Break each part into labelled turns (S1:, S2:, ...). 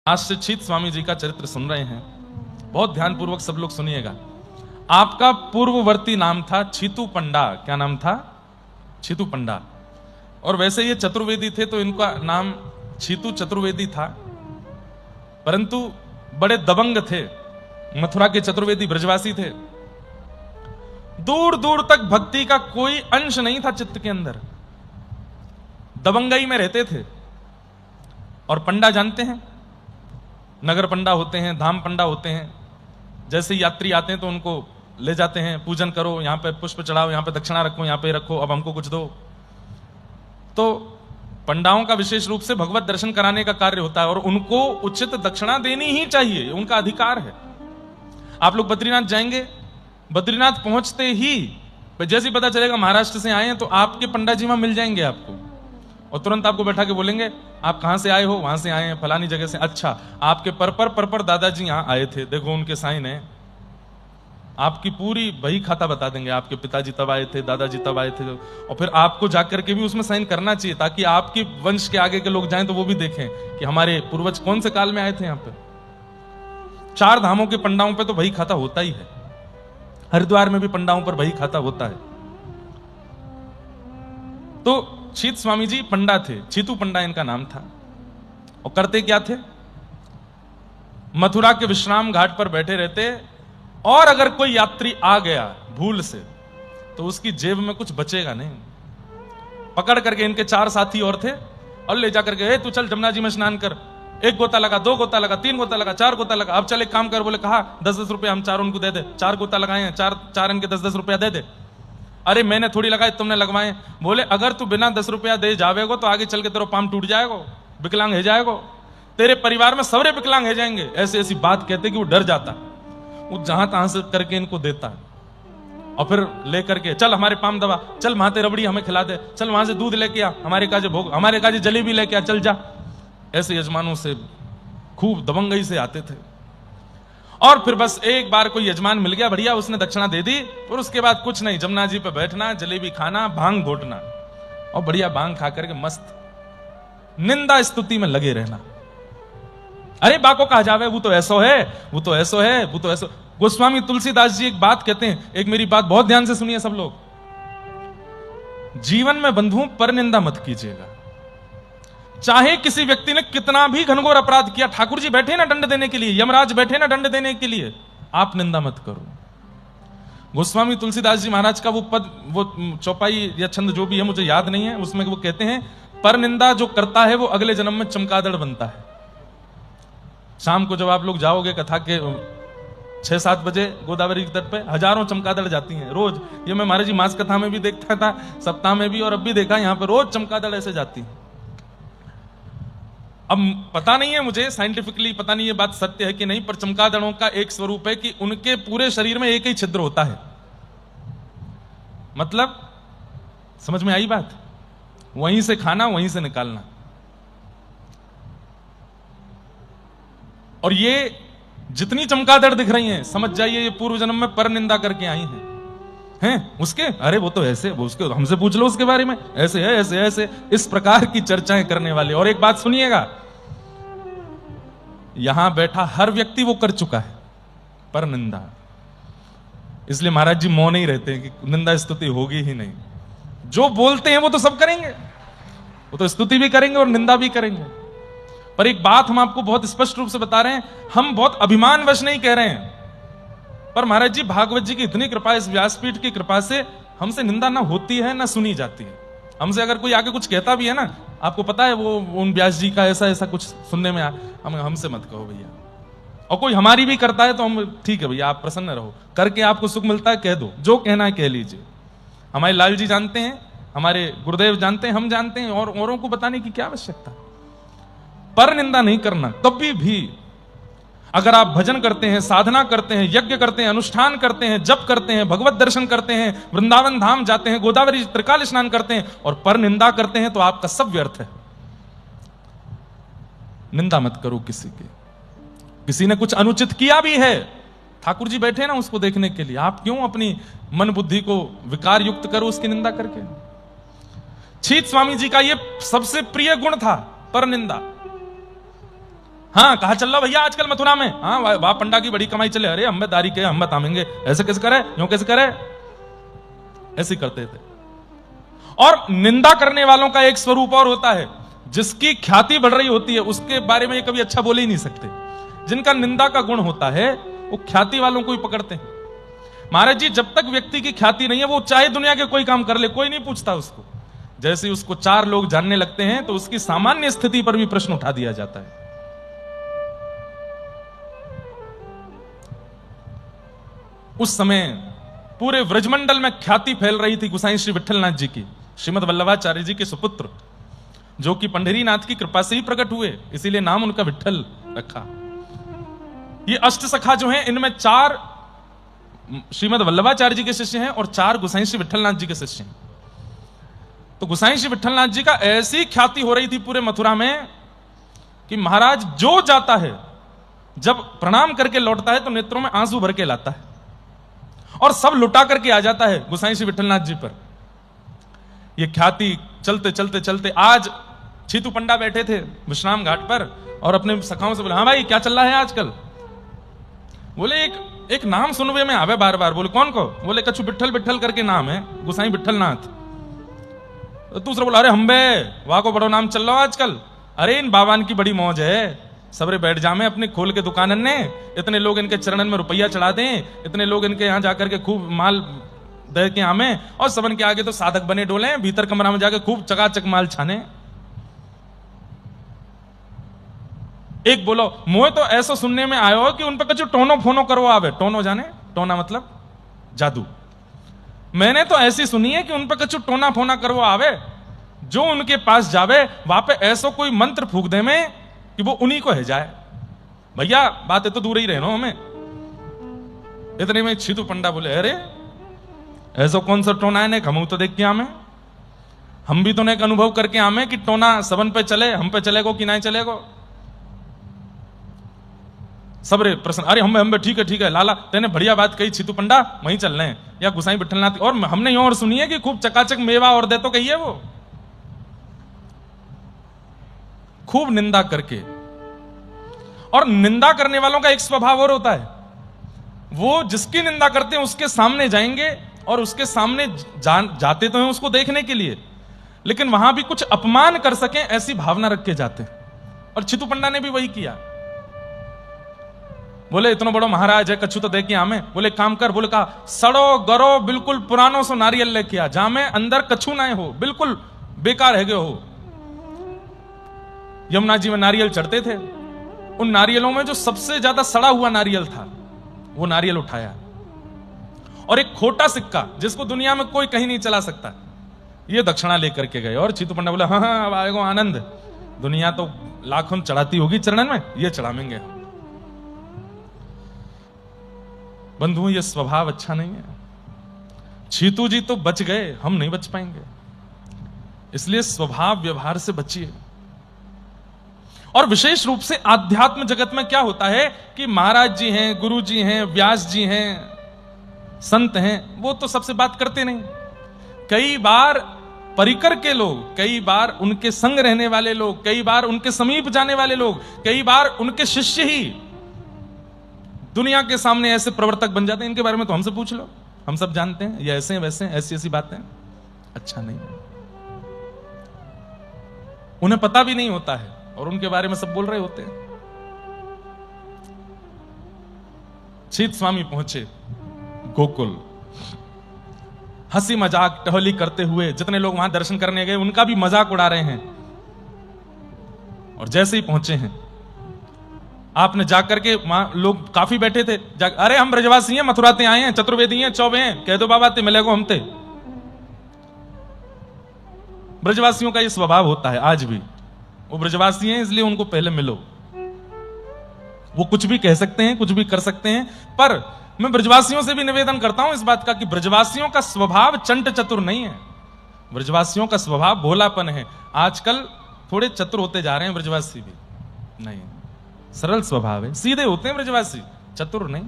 S1: आज से छीत स्वामी जी का चरित्र सुन रहे हैं, बहुत ध्यानपूर्वक सब लोग सुनिएगा। आपका पूर्ववर्ती नाम था छीतू पंडा। क्या नाम था? छीतू पंडा। और वैसे ये चतुर्वेदी थे तो इनका नाम छीतू चतुर्वेदी था, परंतु बड़े दबंग थे। मथुरा के चतुर्वेदी ब्रजवासी थे। दूर दूर तक भक्ति का कोई अंश नहीं था चित्त के अंदर, दबंगई में रहते थे। और पंडा जानते हैं, नगर पंडा होते हैं, धाम पंडा होते हैं। जैसे यात्री आते हैं तो उनको ले जाते हैं, पूजन करो, यहां पे पुष्प चढ़ाओ, यहां पे दक्षिणा रखो, यहां पे रखो, अब हमको कुछ दो। तो पंडाओं का विशेष रूप से भगवत दर्शन कराने का कार्य होता है और उनको उचित दक्षिणा देनी ही चाहिए, उनका अधिकार है। आप लोग बद्रीनाथ जाएंगे, बद्रीनाथ पहुंचते ही जैसे ही पता चलेगा महाराष्ट्र से आए हैं तो आपके पंडा जी वहां मिल जाएंगे आपको, और तुरंत आपको बैठा के बोलेंगे आप कहां से आए हो? वहां से आए हैं फलानी जगह से। अच्छा, आपके पर दादाजी यहां आए थे, देखो उनके साइन है। आपकी पूरी बही खाता बता देंगे, आपके पिताजी तब आए थे, दादाजी तब आए थे। और फिर आपको जाकर के भी उसमें साइन करना चाहिए, ताकि आपके वंश के आगे के लोग जाएं तो वो भी देखें कि हमारे पूर्वज कौन से काल में आए थे यहां पे। 4 धामों के पंडाओं पे तो बही खाता होता ही है, हरिद्वार में भी पंडाओं पर बही खाता होता है। तो छीत स्वामी जी पंडा थे, छीतू पंडा इनका नाम था। और करते क्या थे? मथुरा के विश्राम घाट पर बैठे रहते, और अगर कोई यात्री आ गया भूल से तो उसकी जेब में कुछ बचेगा नहीं। पकड़ करके इनके 4 साथी और थे और ले जाकर के, तू चल जमुना जी में स्नान कर। 1 गोता लगा, 2 गोता लगा, 3 गोता लगा, 4 गोता लगा। अब चल एक काम कर, बोले कहा 10-10 रुपए हम 4 उनको दे दे। 4 गोता लगाए हैं, 4 इनके 10-10 रुपया दे दे। अरे मैंने थोड़ी लगाए, तुमने लगवाए। बोले अगर तू बिना 10 रुपया दे जावेगो तो आगे चल के तेरा पाम टूट जाएगा, विकलांग हो जाएगा, तेरे परिवार में सबरे विकलांग हो जाएंगे। ऐसी ऐसी बात कहते कि वो डर जाता, वो जहां तहां से करके इनको देता। और फिर लेकर के चल हमारे पाम दबा, चल वहां ते रबड़ी हमें खिला दे, चल वहां से दूध लेके आ, हमारे काजे भोग, हमारे काजे जलेबी लेके आ, चल जा। ऐसे यजमानों से खूब दबंगई से आते थे। और फिर बस एक बार कोई यजमान मिल गया बढ़िया, उसने दक्षिणा दे दी, और उसके बाद कुछ नहीं, जमुना जी पे बैठना, जलेबी खाना, भांग घोटना, और बढ़िया भांग खा करके मस्त निंदा स्तुति में लगे रहना। अरे बाको कहा जावे, वो तो ऐसो है, वो तो ऐसो है, वो तो ऐसो। गोस्वामी तुलसीदास जी एक बात कहते हैं, एक मेरी बात बहुत ध्यान से सुनिए सब लोग। जीवन में बंधुओं पर निंदा मत कीजिएगा। चाहे किसी व्यक्ति ने कितना भी घनघोर अपराध किया, ठाकुर जी बैठे ना दंड देने के लिए, यमराज बैठे ना दंड देने के लिए, आप निंदा मत करो। गोस्वामी तुलसीदास जी महाराज का वो पद, वो चौपाई या छंद जो भी है मुझे याद नहीं है, उसमें वो कहते हैं पर निंदा जो करता है वो अगले जन्म में चमगादड़ बनता है। शाम को जब आप लोग जाओगे कथा के 6-7 बजे गोदावरी के तट पे हजारों चमगादड़ जाती हैं रोज। ये मैं महाराज जी मास कथा में भी देखता था, सप्ताह में भी, और अब भी देखा, यहाँ पे रोज चमगादड़ ऐसे जाती हैं। अब पता नहीं है मुझे साइंटिफिकली, पता नहीं ये बात सत्य है कि नहीं, पर चमगादड़ों का एक स्वरूप है कि उनके पूरे शरीर में एक ही छिद्र होता है। मतलब समझ में आई बात? वहीं से खाना, वहीं से निकालना। और ये जितनी चमगादड़ दिख रही हैं, समझ जाइए ये पूर्व जन्म में पर निंदा करके आई हैं उसके। अरे वो तो ऐसे, वो उसके हमसे पूछ लो उसके बारे में, ऐसे है, ऐसे ऐसे, इस प्रकार की चर्चाएं करने वाले। और एक बात सुनिएगा, यहां बैठा हर व्यक्ति वो कर चुका है पर निंदा, इसलिए महाराज जी मौन ही रहते हैं कि निंदा स्तुति होगी ही नहीं। जो बोलते हैं वो तो सब करेंगे, वो तो स्तुति भी करेंगे और निंदा भी करेंगे। पर एक बात हम आपको बहुत स्पष्ट रूप से बता रहे हैं, हम बहुत अभिमानवश नहीं कह रहे हैं, पर महाराज जी भागवत जी की इतनी कृपा, इस व्यासपीठ की कृपा से हमसे निंदा ना होती है ना सुनी जाती है। हमसे अगर कोई आके कुछ कहता भी है ना, आपको पता है वो उन व्यास जी का ऐसा ऐसा कुछ सुनने में हमसे मत कहो भैया। और कोई हमारी भी करता है तो हम, ठीक है भैया आप प्रसन्न रहो, करके आपको सुख मिलता है, कह दो, जो कहना है कह लीजिए। हमारे लाल जी जानते हैं, हमारे गुरुदेव जानते हैं, हम जानते हैं, और औरों को बताने की क्या आवश्यकता। पर निंदा नहीं करना कभी भी। अगर आप भजन करते हैं, साधना करते हैं, यज्ञ करते हैं, अनुष्ठान करते हैं, जप करते हैं, भगवत दर्शन करते हैं, वृंदावन धाम जाते हैं, गोदावरी त्रिकाल स्नान करते हैं और पर निंदा करते हैं, तो आपका सब व्यर्थ है। निंदा मत करो किसी की। किसी ने कुछ अनुचित किया भी है, ठाकुर जी बैठे ना उसको देखने के लिए, आप क्यों अपनी मन बुद्धि को विकार युक्त करो उसकी निंदा करके। छीत स्वामी जी का यह सबसे प्रिय गुण था, पर निंदा। हाँ कहा चल रहा भैया आजकल मथुरा में, हाँ वाह पंडा की बड़ी कमाई चले, अरे हम दारी के हम बताएंगे, ऐसे कैसे करे, यूं कैसे करे, ऐसे करते थे। और निंदा करने वालों का एक स्वरूप और होता है, जिसकी ख्याति बढ़ रही होती है उसके बारे में ये कभी अच्छा बोल ही नहीं सकते। जिनका निंदा का गुण होता है वो ख्याति वालों को ही पकड़ते हैं। महाराज जी जब तक व्यक्ति की ख्याति नहीं है वो चाहे दुनिया के कोई काम कर ले, कोई नहीं पूछता उसको। जैसे उसको 4 लोग जानने लगते हैं तो उसकी सामान्य स्थिति पर भी प्रश्न उठा दिया जाता है। उस समय पूरे व्रजमंडल में ख्याति फैल रही थी गोसाई श्री विठलनाथ जी की, श्रीमद वल्लभाचार्य जी के सुपुत्र, जो कि पंढरीनाथ की कृपा से ही प्रकट हुए, इसीलिए नाम उनका विठल रखा। ये अष्ट सखा जो हैं इनमें 4 श्रीमद वल्लभाचार्य जी के शिष्य हैं और 4 गोसाई श्री विठलनाथ जी के शिष्य हैं। तो गोसाई श्री विठलनाथ जी का ऐसी ख्याति हो रही थी पूरे मथुरा में कि महाराज जो जाता है जब प्रणाम करके लौटता है तो नेत्रों में आंसू भर के लाता है और सब लुटा करके आ जाता है गोसाई श्री विठलनाथ जी पर। यह ख्याति चलते चलते चलते आज छीतू पंडा बैठे थे विश्राम घाट पर और अपने सखाओं से बोले, हाँ भाई क्या चल रहा है आजकल? बोले एक नाम सुनवे में आवे बार बार। बोले कौन को? बोले कछु विठल विठल करके नाम है, गोसाई विठलनाथ। दूसरा बोला अरे हम्बे वहां को बड़ो नाम चल रहा आजकल, अरे इन बाबान की बड़ी मौज है, सबरे बैठ जामे अपने खोल के दुकानन ने, इतने लोग इनके चरणन में रुपया चढ़ा दें, इतने लोग इनके यहाँ जाकर के खूब माल दे के आमे और सबन के आगे तो साधक बने डोले, भीतर कमरा में जाके खूब चकाचक माल छाने। एक बोलो मोह तो ऐसा सुनने में आयो हो कि उन पर कछु टोनो फोनो करो आवे। टोनो जाने? टोना मतलब जादू। मैंने तो ऐसी सुनी है कि उन पर कछु टोना फोना करवा आवे, जो उनके पास जावे वहां पे ऐसा कोई मंत्र फूक दे में कि वो उन्हीं को है जाए। भैया बातें तो दूर ही रहना हमें। इतने में छीतू पंडा बोले अरे ऐसा कौन सा टोना है, ने हम तो देख के आमे, हम भी तो ने एक अनुभव करके आमे कि टोना सबन पे चले, हम पे चलेगो कि नहीं चलेगो। सबरे प्रश्न, अरे हम ठीक है लाला तेने बढ़िया बात कही छीतू पंडा, वहीं चल रहे हैं। या गोसाई विठलनाथ, और हमने यूं और सुनी है कि खूब चकाचक मेवा और दे तो कहिए वो, खूब निंदा करके। और निंदा करने वालों का एक स्वभाव और होता है, वो जिसकी निंदा करते हैं उसके सामने जाएंगे और उसके सामने जाते तो हैं उसको देखने के लिए, लेकिन वहां भी कुछ अपमान कर सकें ऐसी भावना रख के जाते हैं। और छीतू पंडा ने भी वही किया। बोले इतना बड़ो महाराज है, कछु तो देखे आमे। बोले काम कर, बोले कहा सड़ो गरो बिल्कुल पुरानो सो नारियल लेके आ, जामे अंदर कछु ना हो, बिल्कुल बेकार है गए हो। यमुना जी में नारियल चढ़ते थे, उन नारियलों में जो सबसे ज्यादा सड़ा हुआ नारियल था वो नारियल उठाया और एक खोटा सिक्का जिसको दुनिया में कोई कहीं नहीं चला सकता, ये दक्षिणा लेकर के गए। और छीतू पंडा बोले हाँ अब आएगो आनंद, दुनिया तो लाखों चढ़ाती होगी चरणन में, ये चढ़ावेंगे। बंधुओं ये स्वभाव अच्छा नहीं है। छीतू जी तो बच गए, हम नहीं बच पाएंगे, इसलिए स्वभाव व्यवहार से बचिए। और विशेष रूप से आध्यात्म जगत में क्या होता है कि महाराज जी हैं, गुरु जी हैं, व्यास जी हैं, संत हैं, वो तो सबसे बात करते नहीं। कई बार परिकर के लोग, कई बार उनके संग रहने वाले लोग, कई बार उनके समीप जाने वाले लोग, कई बार उनके शिष्य ही दुनिया के सामने ऐसे प्रवर्तक बन जाते हैं, इनके बारे में तो हमसे पूछ लो, हम सब जानते हैं, ये ऐसे हैं वैसे हैं, ऐसी ऐसी बातें। अच्छा नहीं है, उन्हें पता भी नहीं होता है और उनके बारे में सब बोल रहे होते हैं। छीत स्वामी पहुंचे गोकुल, हंसी मजाक टहली करते हुए जितने लोग वहां दर्शन करने गए उनका भी मजाक उड़ा रहे हैं। और जैसे ही पहुंचे हैं आपने जाकर के, वहां लोग काफी बैठे थे, अरे हम ब्रजवासी हैं, मथुराते आए हैं, चतुर्वेदी हैं, चौबे हैं, कह दो बाबा ते मिलेगो हमते। ब्रजवासियों का ये स्वभाव होता है आज भी, वो ब्रजवासी हैं इसलिए उनको पहले मिलो। वो कुछ भी कह सकते हैं, कुछ भी कर सकते हैं, पर मैं ब्रजवासियों से भी निवेदन करता हूं इस बात का कि ब्रजवासियों का स्वभाव चंट चतुर नहीं है, ब्रजवासियों का स्वभाव भोलापन है। आजकल थोड़े चतुर होते जा रहे हैं ब्रजवासी भी, नहीं, सरल स्वभाव है, सीधे होते हैं ब्रजवासी, चतुर नहीं।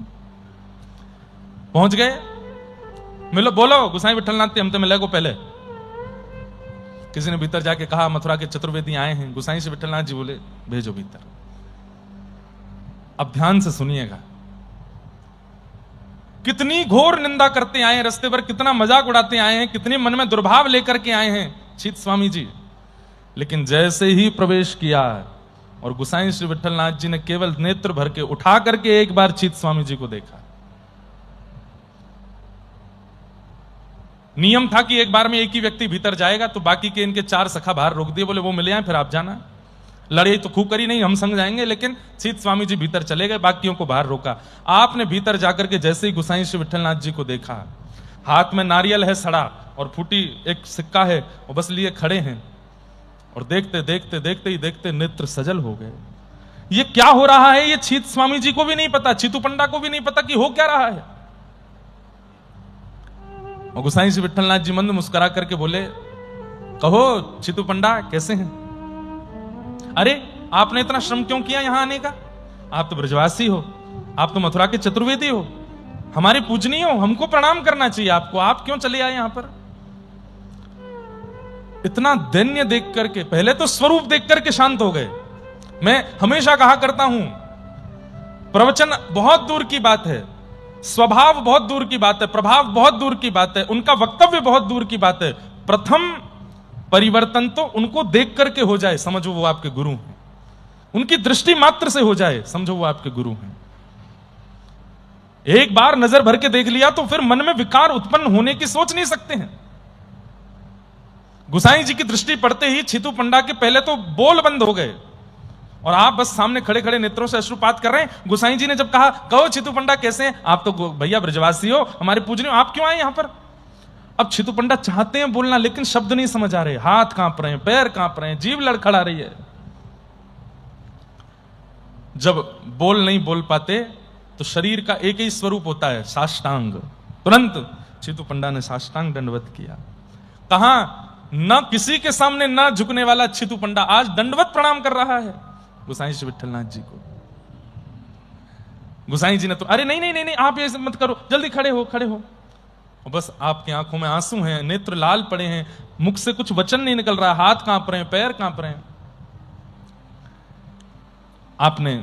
S1: पहुंच गए, मिलो, बोलो गोसाई विठलनाथ हमसे मिले को पहले। किसी ने भीतर जाके कहा मथुरा के चतुर्वेदी आए हैं। गोसाई से विठलनाथ जी बोले भेजो भीतर। अब ध्यान से सुनिएगा। कितनी घोर निंदा करते आए हैं रास्ते पर, कितना मजाक उड़ाते आए हैं, कितने मन में दुर्भाव लेकर के आए हैं छीत स्वामी जी, लेकिन जैसे ही प्रवेश किया और गोसाई श्री विठलनाथ जी ने केवल नेत्र भर के उठा करके एक बार छीत स्वामी जी को देखा। नियम था कि एक बार में एक ही व्यक्ति भीतर जाएगा, तो बाकी के इनके 4 सखा बाहर रोक दिए, बोले वो मिले आए फिर आप जाना। लड़ाई तो खूब करी, नहीं हम संग जाएंगे, लेकिन छीत स्वामी जी भीतर चले गए, बाकियों को बाहर रोका। आपने भीतर जाकर के जैसे ही गोसाई श्री विठलनाथ जी को देखा, हाथ में नारियल है सड़ा और फूटी एक सिक्का है, और बस लिए खड़े हैं, और देखते देखते देखते ही देखते नेत्र सजल हो गए। ये क्या हो रहा है, ये छीत स्वामी जी को भी नहीं पता, छीतू पंडा को भी नहीं पता कि हो क्या रहा है। और गोसाई श्री विठलनाथ जी मंद मुस्कुरा करके बोले, कहो छीतू पंडा कैसे हैं? अरे आपने इतना श्रम क्यों किया यहां आने का? आप तो ब्रजवासी हो, आप तो मथुरा के चतुर्वेदी हो, हमारे पूजनीय हो, हमको प्रणाम करना चाहिए आपको, आप क्यों चले आए यहां पर? इतना दैन्य देख करके, पहले तो स्वरूप देख करके शांत हो गए। मैं हमेशा कहा करता हूं, प्रवचन बहुत दूर की बात है, स्वभाव बहुत दूर की बात है, प्रभाव बहुत दूर की बात है, उनका वक्तव्य बहुत दूर की बात है। प्रथम परिवर्तन तो उनको देख करके हो जाए, समझो वो आपके गुरु हैं। उनकी दृष्टि मात्र से हो जाए, समझो वो आपके गुरु हैं। एक बार नजर भर के देख लिया तो फिर मन में विकार उत्पन्न होने की सोच नहीं सकते हैं। गोसाई जी की दृष्टि पड़ते ही छीतू पंडा के पहले तो बोल बंद हो गए, और आप बस सामने खड़े खड़े नेत्रों से अश्रुपात कर रहे हैं। गोसाई जी ने जब कहा, कहो छीतू पंडा कैसे हैं? आप तो भैया ब्रजवासी हो, हमारे पूजनीय हो, आप क्यों आए यहां पर? अब छीतू पंडा चाहते हैं बोलना, लेकिन शब्द नहीं समझ आ रहे, हाथ कांप रहे हैं, पैर कांप रहे हैं, जीभ लड़खड़ा रही है। जब बोल नहीं बोल पाते तो शरीर का एक ही स्वरूप होता है, साष्टांग। तुरंत छीतू पंडा ने साष्टांग दंडवत किया। कहा न किसी के सामने न झुकने वाला छीतू पंडा आज दंडवत प्रणाम कर रहा है गोसाई श्री विठलनाथ जी को। गोसाई जी ने तो, अरे नहीं नहीं नहीं नहीं, आप ये मत करो, जल्दी खड़े हो खड़े हो। और बस आपकी आंखों में आंसू हैं, नेत्र लाल पड़े हैं, मुख से कुछ वचन नहीं निकल रहा, हाथ कांप रहे हैं, पैर कांप रहे हैं। आपने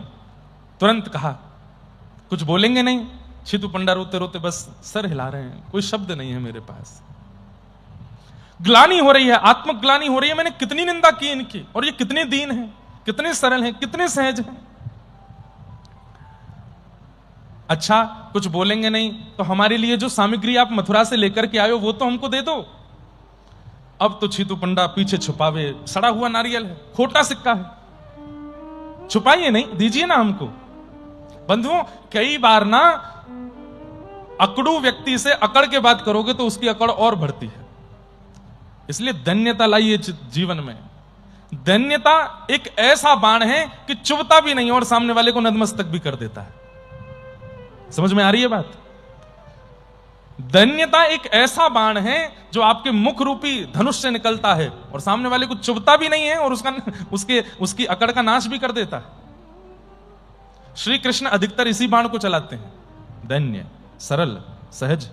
S1: तुरंत कहा, कुछ बोलेंगे नहीं? छीतू पंडा रोते रोते बस सर हिला रहे हैं, कोई शब्द नहीं है मेरे पास। ग्लानि हो रही है, आत्मग्लानि हो रही है, मैंने कितनी निंदा की इनकी, और ये कितने दीन हैं, कितने सरल हैं, कितने सहज हैं। अच्छा कुछ बोलेंगे नहीं तो हमारे लिए जो सामग्री आप मथुरा से लेकर के आए हो वो तो हमको दे दो। अब तो छीतू पंडा पीछे छुपावे, सड़ा हुआ नारियल है, खोटा सिक्का है, छुपाइए नहीं, दीजिए ना हमको। बंधुओं, कई बार ना अकड़ू व्यक्ति से अकड़ के बात करोगे तो उसकी अकड़ और बढ़ती है। इसलिए धन्यता लाइए जीवन में। धन्यता एक ऐसा बाण है कि चुभता भी नहीं और सामने वाले को नतमस्तक भी कर देता है। समझ में आ रही है बात? धन्यता एक ऐसा बाण है जो आपके मुख रूपी धनुष से निकलता है और सामने वाले को चुभता भी नहीं है और उसकी अकड़ का नाश भी कर देता है। श्री कृष्ण अधिकतर इसी बाण को चलाते हैं, धन्य, सरल, सहज।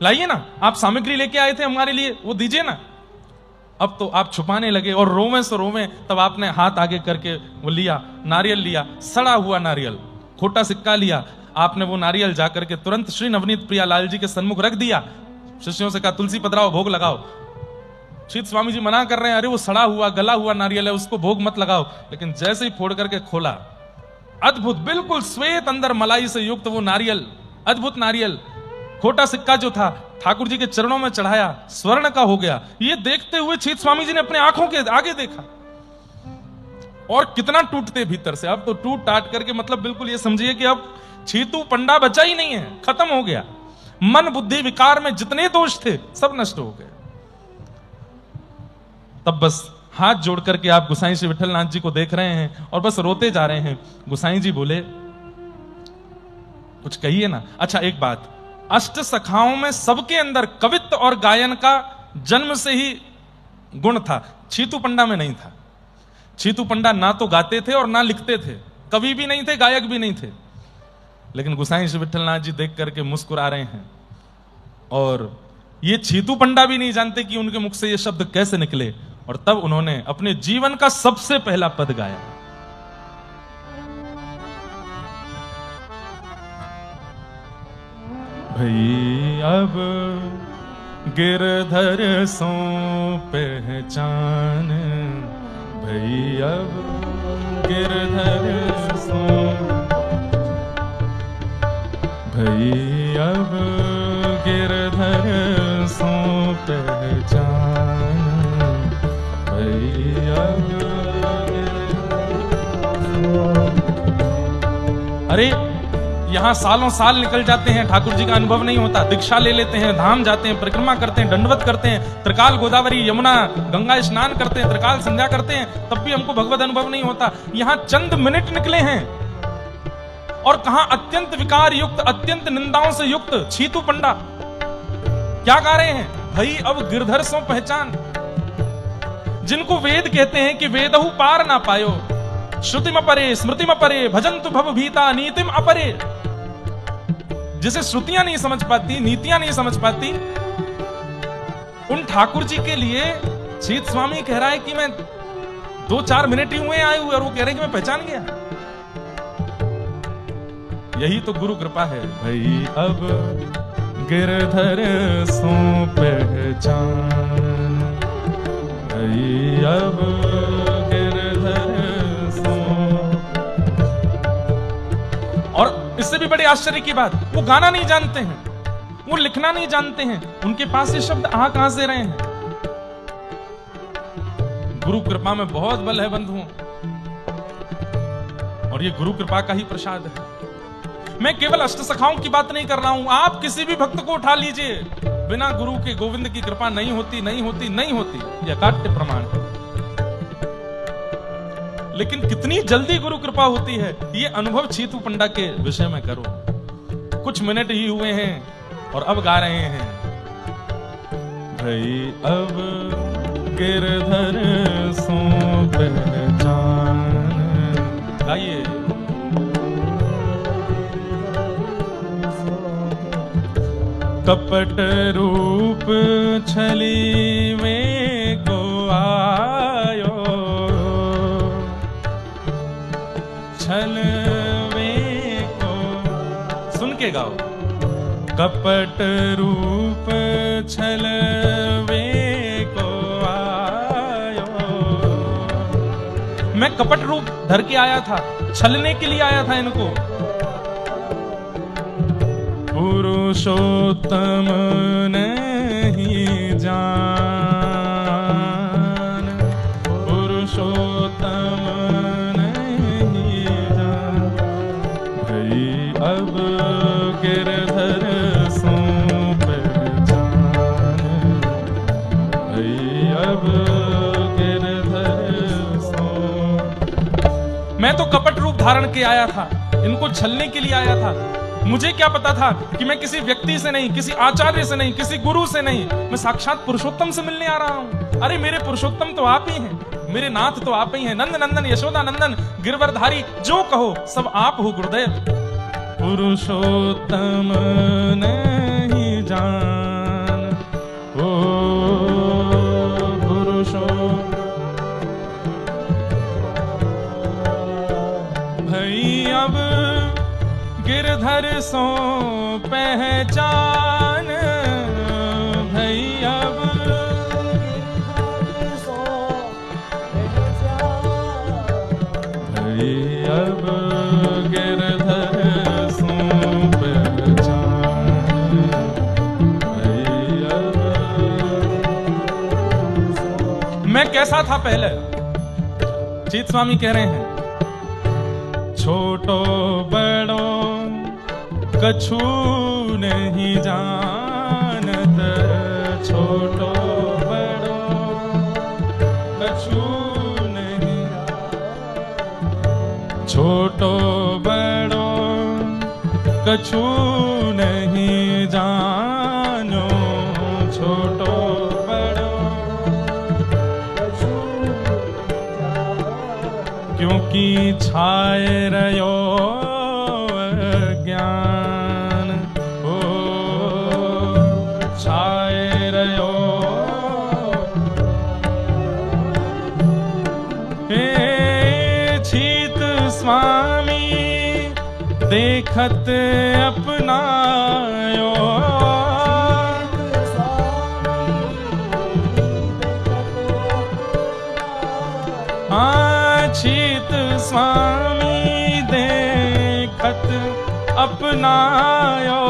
S1: लाइए ना, आप सामग्री लेके आए थे हमारे लिए, वो दीजिए ना। अब तो आप छुपाने लगे और रोवे सो रोवे। तब आपने हाथ आगे करके वो लिया, नारियल लिया, सड़ा हुआ नारियल, खोटा सिक्का लिया। आपने वो नारियल जाकर के तुरंत श्री नवनीत प्रियालाल जी के सन्मुख रख दिया। शिष्यों से कहा, तुलसी पधराओ, भोग लगाओ। छीत स्वामी जी मना कर रहे हैं, अरे वो सड़ा हुआ गला हुआ नारियल है, उसको भोग मत लगाओ। लेकिन जैसे ही फोड़ करके खोला, अद्भुत, बिल्कुल श्वेत, अंदर मलाई से युक्त वो नारियल, अद्भुत नारियल। खोटा सिक्का जो था ठाकुर जी के चरणों में चढ़ाया, स्वर्ण का हो गया। ये देखते हुए छीत स्वामी जी ने अपने आंखों के आगे देखा और कितना टूटते भीतर से। अब तो टूट टाट करके, मतलब बिल्कुल ये समझिए कि अब छीतू पंडा बचा ही नहीं है, खत्म हो गया। मन बुद्धि विकार में जितने दोष थे सब नष्ट हो गए। तब बस हाथ जोड़ करके आप गोसाई श्री विठलनाथ जी को देख रहे हैं और बस रोते जा रहे हैं। गोसाई जी बोले, कुछ कहिए ना। अच्छा एक बात, अष्ट सखाओं में सबके अंदर कवित्व और गायन का जन्म से ही गुण था, छीतू पंडा में नहीं था। छीतू पंडा ना तो गाते थे और ना लिखते थे, कवि भी नहीं थे, गायक भी नहीं थे। लेकिन गोसाई श्री विठलनाथ जी देख करके मुस्कुरा रहे हैं और ये छीतू पंडा भी नहीं जानते कि उनके मुख से ये शब्द कैसे निकले। और तब उन्होंने अपने जीवन का सबसे पहला पद गाया। भई अब गिरधर सो पहचान, भई अब गिरधर सो, भई अब गिरधर सो पहचान, भई अब अरे यहाँ सालों साल निकल जाते हैं, ठाकुर जी का अनुभव नहीं होता। दीक्षा ले लेते हैं, धाम जाते हैं, परिक्रमा करते हैं, दंडवत करते हैं, त्रिकाल गोदावरी यमुना गंगा स्नान करते हैं, त्रिकाल संध्या करते हैं, तब भी हमको भगवत अनुभव नहीं होता। यहाँ चंद मिनट निकले हैं और कहा अत्यंत विकार युक्त, अत्यंत निंदाओं से युक्त छीतू पंडा क्या गा रहे हैं? भई अब गिरधर सो पहचान, जिनको वेद कहते हैं कि वेदहु पार ना पायो, श्रुतिम अपरे स्मृतिम अपरे भजन्तु भव भीता नीतिम अपरे, जिसे श्रुतियां नहीं समझ पाती, नीतियां नहीं समझ पाती, उन ठाकुर जी के लिए छीत स्वामी कह रहा है कि मैं 2-4 मिनट ही हुए आए हुए और वो कह रहे हैं कि मैं पहचान गया। यही तो गुरु कृपा है। भई अब गिरधर सो पहचान, भई अब गिरधर सो। और इससे भी बड़ी आश्चर्य की बात, वो गाना नहीं जानते हैं, वो लिखना नहीं जानते हैं, उनके पास ये शब्द कहां से रहे हैं? गुरु कृपा में बहुत बल है बंधुओं, और ये गुरु कृपा का ही प्रसाद है। मैं केवल अष्टसखाओं की बात नहीं कर रहा हूं, आप किसी भी भक्त को उठा लीजिए, बिना गुरु के गोविंद की कृपा नहीं होती, नहीं होती, नहीं होती, यह काट्य प्रमाण है। लेकिन कितनी जल्दी गुरु कृपा होती है, ये अनुभव छीतू पंडा के विषय में करो। कुछ मिनट ही हुए हैं और अब गा रहे हैं, भई अब गिरधर सो पहचान। गाइए। कपट रूप छली में को आयो, छल में को, सुन के गाओ। कपट रूप छल में को आयो, मैं कपट रूप धर के आया था, छलने के लिए आया था इनको। पुरुषोत्तम नहीं जान, पुरुषोत्तम नहीं जान, भई अब गिरधर सो पहचान, भई अब गिरधर सो। मैं तो कपट रूप धारण के आया था, इनको छलने के लिए आया था। मुझे क्या पता था कि मैं किसी व्यक्ति से नहीं, किसी आचार्य से नहीं, किसी गुरु से नहीं, मैं साक्षात पुरुषोत्तम से मिलने आ रहा हूं। अरे मेरे पुरुषोत्तम तो आप ही हैं, मेरे नाथ तो आप ही हैं, नंद नंदन यशोदा नंदन गिरवरधारी, जो कहो सब आप हो गुरुदेव। पुरुषोत्तम नहीं जान, ओ पुरुषो भई अब गिरधर सो पहचान, भई अब गिरधर सो पहचान, भई अब गिरधर सो पहचान, भई अब। मैं कैसा था पहले? जीत स्वामी कह रहे हैं, छोटो बड़ो कछु नहीं जानत, छोटो बड़ो कछु नहीं, छोटो बड़ो कछु नहीं जानो, छोटो बड़ो कछु, क्योंकि छाए रयो ज्ञान, ओ छाए रयो हे छीत स्वामी देखत अपनायो। छीत स्वामी देखत अपनायो।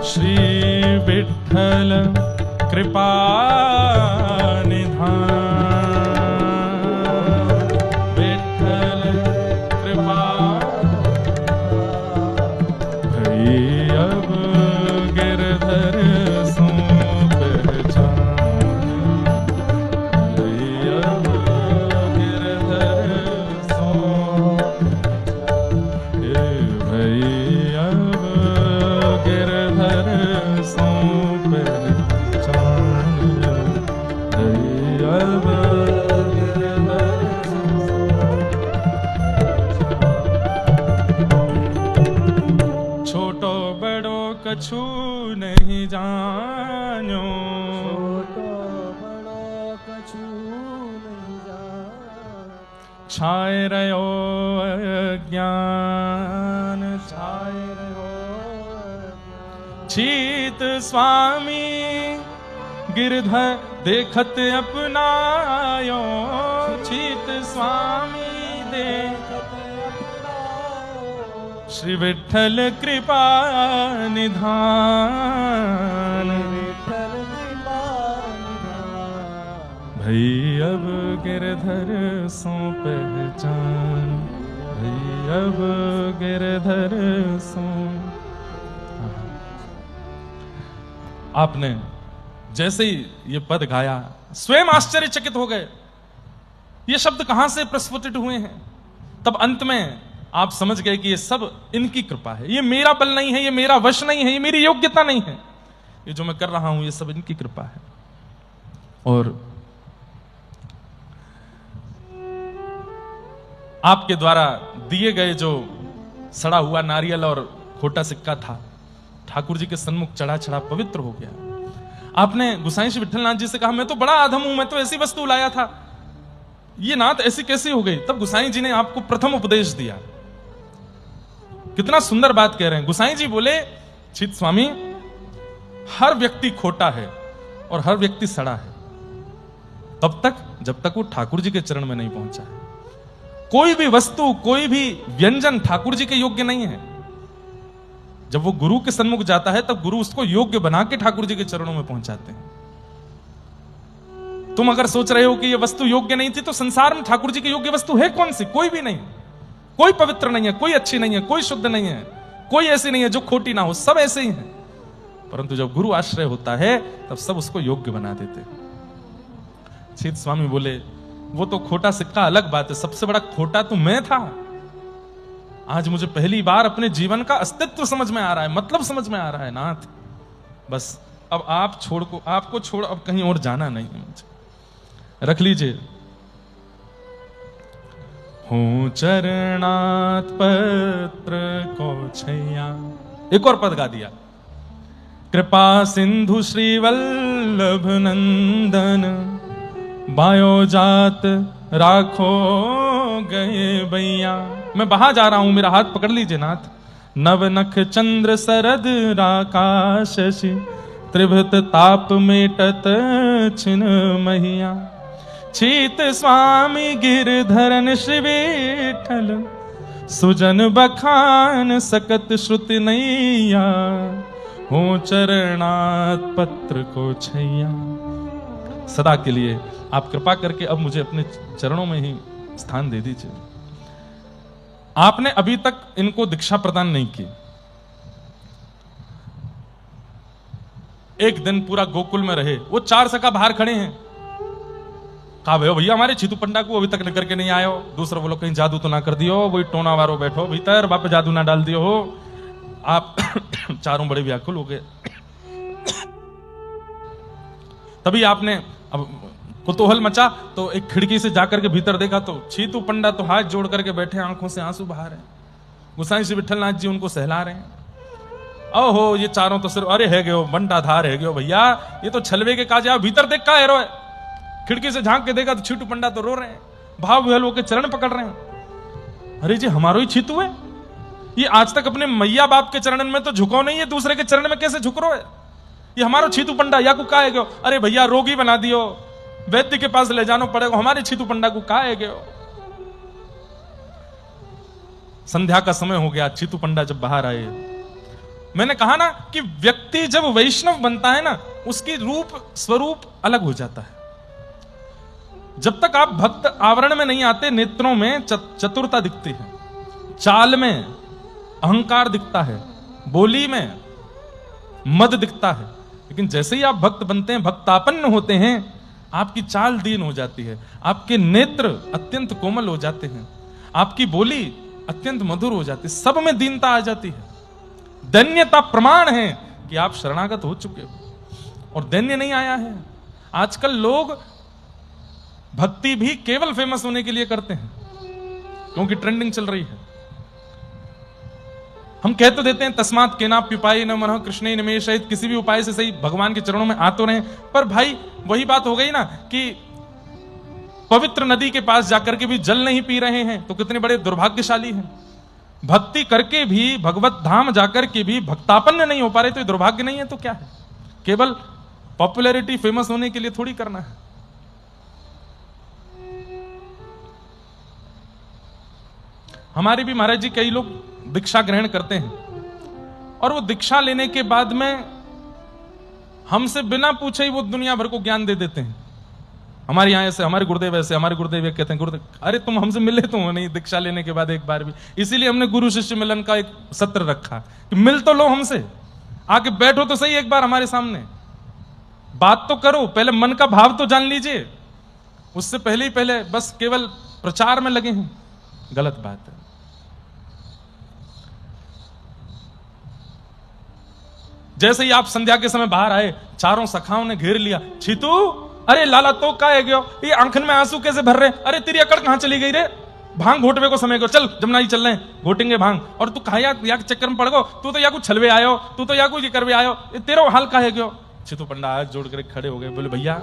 S1: श्री विठ्ठल कृपा निधान, विठ्ठल कृपा भई अब गिरधर सो पहचान, भई अब गिरधर सो, भई अब गिरधर सो पहचान, भई अब गिरधर सो। छोटो बड़ो कछु नहीं जानो,
S2: छोटो बड़ो कछु नहीं जानो।
S1: छाए रहो अज्ञान, छाए रहो अज्ञान। छीत स्वामी गिरधर देखत अपनायो, छीत स्वामी देखत अपनायो। श्री विठ्ठल कृपा निधान,
S2: विठ्ठल कृपा निधान।
S1: भई अब गिरधर सो पहचान, भई अब गिरधर सो। आपने जैसे ही ये पद गाया स्वयं आश्चर्यचकित हो गए, ये शब्द कहां से प्रस्फुटित हुए हैं। तब अंत में आप समझ गए कि ये सब इनकी कृपा है, ये मेरा बल नहीं है, ये मेरा वश नहीं है, ये मेरी योग्यता नहीं है, ये जो मैं कर रहा हूं ये सब इनकी कृपा है। और आपके द्वारा दिए गए जो सड़ा हुआ नारियल और खोटा सिक्का था, ठाकुर जी के सन्मुख चढ़ा चढ़ा पवित्र हो गया। आपने गुसाई श्री विठ्ठलनाथ जी से कहा, मैं तो बड़ा आधम हूं, मैं तो ऐसी वस्तु लाया था, ये नाथ ऐसी कैसी हो गई। तब गुसाई जी ने आपको प्रथम उपदेश दिया। कितना सुंदर बात कह रहे हैं गुसाई जी। बोले, छीत स्वामी, हर व्यक्ति खोटा है और हर व्यक्ति सड़ा है तब तक जब तक वो ठाकुर जी के चरण में नहीं पहुंचा है। कोई भी वस्तु, कोई भी व्यंजन ठाकुर जी के योग्य नहीं है। जब वो गुरु के सन्मुख जाता है तब गुरु उसको योग्य बना के ठाकुर जी के चरणों में पहुंचाते हैं। तुम अगर सोच रहे हो कि ये वस्तु योग्य नहीं थी, तो संसार में ठाकुर जी की योग्य वस्तु है कौन सी? कोई भी नहीं। कोई पवित्र नहीं है, कोई अच्छी नहीं है, कोई शुद्ध नहीं है, कोई ऐसी नहीं है जो खोटी ना हो, सब ऐसे ही हैं। परंतु जब गुरु आश्रय होता है तब सब उसको योग्य बना देते हैं। छीत स्वामी बोले, वो तो खोटा सिक्का अलग बात है, सबसे बड़ा खोटा तो मैं था। आज मुझे पहली बार अपने जीवन का अस्तित्व समझ में आ रहा है, मतलब समझ में आ रहा है नाथ। बस अब आप आपको छोड़ अब कहीं और जाना नहीं है मुझे। रख लीजिए। हूं चरणात पत्र को छैया, एक और पद गा दिया। कृपा सिंधु श्री वल्लभ नंदन, बायो जात राखो गए बैया। मैं बाहर जा रहा हूं, मेरा हाथ पकड़ लीजिए नाथ। नव नख चंद्र सरद राकाशि, त्रिभुत ताप मेटत छिन महिया। छीत स्वामी गिरधरन श्री विठ्ठल, सुजन बखान सकत श्रुति नैया। हो चरणात पत्र को छैया। सदा के लिए आप कृपा करके अब मुझे अपने चरणों में ही स्थान दे दीजिए। आपने अभी तक इनको दीक्षा प्रदान नहीं की। एक दिन पूरा गोकुल में रहे, वो 4 सखा बाहर खड़े हैं। कहा, भैया हमारे छीतू पंडा को अभी तक लेकर के नहीं आयो। दूसरा बोलो, कहीं जादू तो ना कर दियो, वही टोना वारो बैठो भीतर, बाप जादू ना डाल दियो हो। आप चारों बड़े व्याकुल हो गए। तभी आपने अब कुतूहल मचा, तो एक खिड़की से जाकर के भीतर देखा तो छीतू पंडा तो हाथ जोड़ करके बैठे, आंखों से आंसू बहा रहे हैं। गुसाई श्री विठ्ठलनाथ जी उनको सहला रहे हैं। ओहो, ये चारों तो सिर्फ अरे है गयो बंटा धार है गयो भैया, ये तो छलवे के काज। भीतर देख का हेरो है। खिड़की से झांक के देखा तो छीटू पंडा तो रो रहे हैं, भाव विहल होकर चरण पकड़ रहे हैं। अरे जी हमारो ही छीतू है, ये आज तक अपने मैया बाप के चरण में तो झुको नहीं है, दूसरे के चरण में कैसे झुक रो है? ये हमारो छीतू पंडा या को काहे गयो? अरे भैया रोगी बना दियो, वैद्य के पास ले जाना पड़ेगा, हमारे छीतू पंडा को काहे गयो? संध्या का समय हो गया, छीतू पंडा जब बाहर आए, मैंने कहा ना कि व्यक्ति जब वैष्णव बनता है ना, उसकी रूप स्वरूप अलग हो जाता है। जब तक आप भक्त आवरण में नहीं आते, नेत्रों में चतुरता दिखती है, चाल में अहंकार दिखता है, बोली में मद दिखता है। लेकिन जैसे ही आप भक्त बनते हैं, भक्तापन्न होते हैं, आपकी चाल दीन हो जाती है, आपके नेत्र अत्यंत कोमल हो जाते हैं, आपकी बोली अत्यंत मधुर हो जाती है, सब में दीनता आ जाती है। दैन्यता प्रमाण है कि आप शरणागत हो चुके हो, और दैन्य नहीं आया है। आजकल लोग भक्ति भी केवल फेमस होने के लिए करते हैं, क्योंकि ट्रेंडिंग चल रही है। हम कह तो देते हैं तस्मात् केनाप्युपायेन मनः कृष्णे निमेषयेत्, किसी भी उपाय से सही भगवान के चरणों में आ तो रहे, पर भाई वही बात हो गई ना कि पवित्र नदी के पास जाकर के भी जल नहीं पी रहे हैं, तो कितने बड़े दुर्भाग्यशाली हैं। भक्ति करके भी, भगवत धाम जाकर के भी भक्तापन्न नहीं हो पा रहे, तो ये दुर्भाग्य नहीं है तो क्या है? केवल पॉपुलैरिटी, फेमस होने के लिए थोड़ी करना है। हमारे भी महाराज जी कई लोग दीक्षा ग्रहण करते हैं, और वो दीक्षा लेने के बाद में हमसे बिना पूछे ही वो दुनिया भर को ज्ञान दे देते हैं। हमारे यहाँ ऐसे, हमारे गुरुदेव ऐसे, हमारे गुरुदेव कहते हैं, गुरुदेव अरे तुम हमसे मिले तो हो नहीं दीक्षा लेने के बाद एक बार भी। इसीलिए हमने गुरु शिष्य मिलन का एक सत्र रखा कि मिल तो लो हमसे, आके बैठो तो सही एक बार हमारे सामने, बात तो करो, पहले मन का भाव तो जान लीजिए। उससे पहले ही पहले बस केवल प्रचार में लगे हैं, गलत बात है। जैसे ही आप संध्या के समय बाहर आए, चारों सखाओं ने घेर लिया, छीतू अरे लाला तो काहे गयो, ये आंखन में आंसू कैसे भर रहे, अरे तेरी अकड़ कहां चली गई रे, भांग घोटवे को समय को, चल जमुना जी चल रहे हैं, घोटेंगे भांग, और तू कहा या चक्कर में पड़ गो, तू तो या कुछ छलवे आयो, तू तो या कुछ करवे आयो, तेरा हाल काहे गयो? छीतू पंडा हाथ जोड़ कर खड़े हो गए, बोले भैया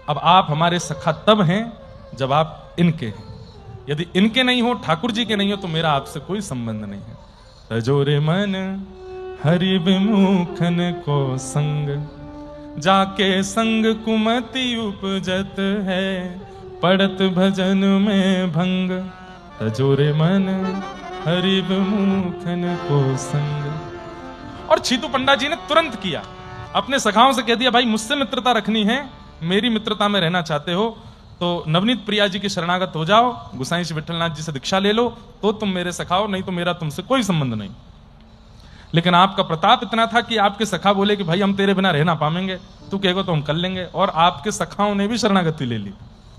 S1: अब आप हमारे सखा तब हैं जब आप इनके हैं, यदि इनके नहीं हो, ठाकुर जी के नहीं हो, तो मेरा आपसे कोई संबंध नहीं है। तजोरे मन हरि विमुखन को संग, जाके संग कुमति उपजत है, पड़त भजन में भंग। तजोरे मन हरि विमुखन को संग। और छीतू पंडा जी ने तुरंत किया, अपने सखाओं से कह दिया, भाई मुझसे मित्रता रखनी है, मेरी मित्रता में रहना चाहते हो तो नवनीत प्रिया जी की शरणागत हो जाओ, गुसाई श्री विठलनाथ जी से दीक्षा ले लो, तो तुम मेरे सखाओ, नहीं तो मेरा तुमसे कोई संबंध नहीं। लेकिन आपका प्रताप इतना था कि आपके सखा बोले कि भाई हम तेरे बिना रहना पाएंगे, तू कहेगा तो हम कर लेंगे, और आपके सखाओं ने भी शरणागति ले ली।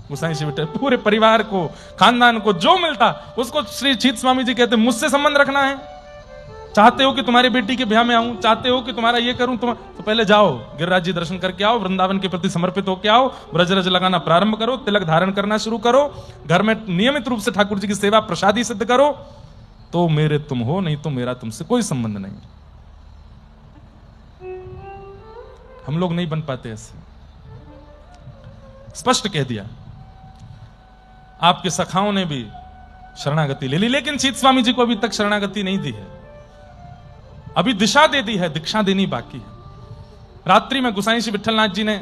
S1: गुसाई श्री विठल पूरे परिवार को, खानदान को जो मिलता उसको श्री छीत स्वामी जी कहते, मुझसे संबंध रखना है, चाहते हो कि तुम्हारी बेटी के ब्याह में आऊं, चाहते हो कि तुम्हारा ये करूं, तो पहले जाओ गिरिराज जी दर्शन करके आओ, वृंदावन के प्रति समर्पित होकर आओ, व्रज रज लगाना प्रारंभ करो, तिलक धारण करना शुरू करो, घर में नियमित रूप से ठाकुर जी की सेवा प्रसादी सिद्ध करो, तो मेरे तुम हो, नहीं तो मेरा तुमसे कोई संबंध नहीं। हम लोग नहीं बन पाते ऐसे, स्पष्ट कह दिया। आपके सखाओं ने भी शरणागति ले ली, लेकिन छीत स्वामी जी को अभी तक शरणागति नहीं दी है, अभी दिशा दे दी है, दीक्षा देनी बाकी है। रात्रि में गुसाई श्री विठलनाथ जी ने,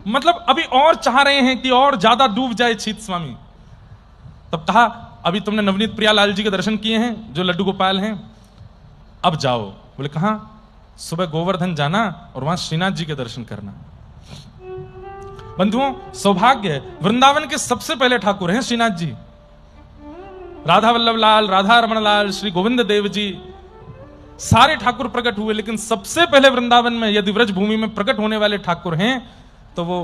S1: मतलब अभी और चाह रहे हैं कि और ज्यादा डूब जाए छीत स्वामी, तब कहा अभी तुमने नवनीत प्रियालाल जी के दर्शन किए हैं जो लड्डू गोपाल हैं, अब जाओ। बोले कहां? सुबह गोवर्धन जाना और वहां श्रीनाथ जी के दर्शन करना। बंधुओं सौभाग्य है, वृंदावन के सबसे पहले ठाकुर हैं श्रीनाथ जी, राधा वल्लभ लाल, राधा रमण लाल, श्री गोविंद देव जी, सारे ठाकुर प्रकट हुए, लेकिन सबसे पहले वृंदावन में यदि व्रज भूमि में प्रकट होने वाले ठाकुर हैं तो वो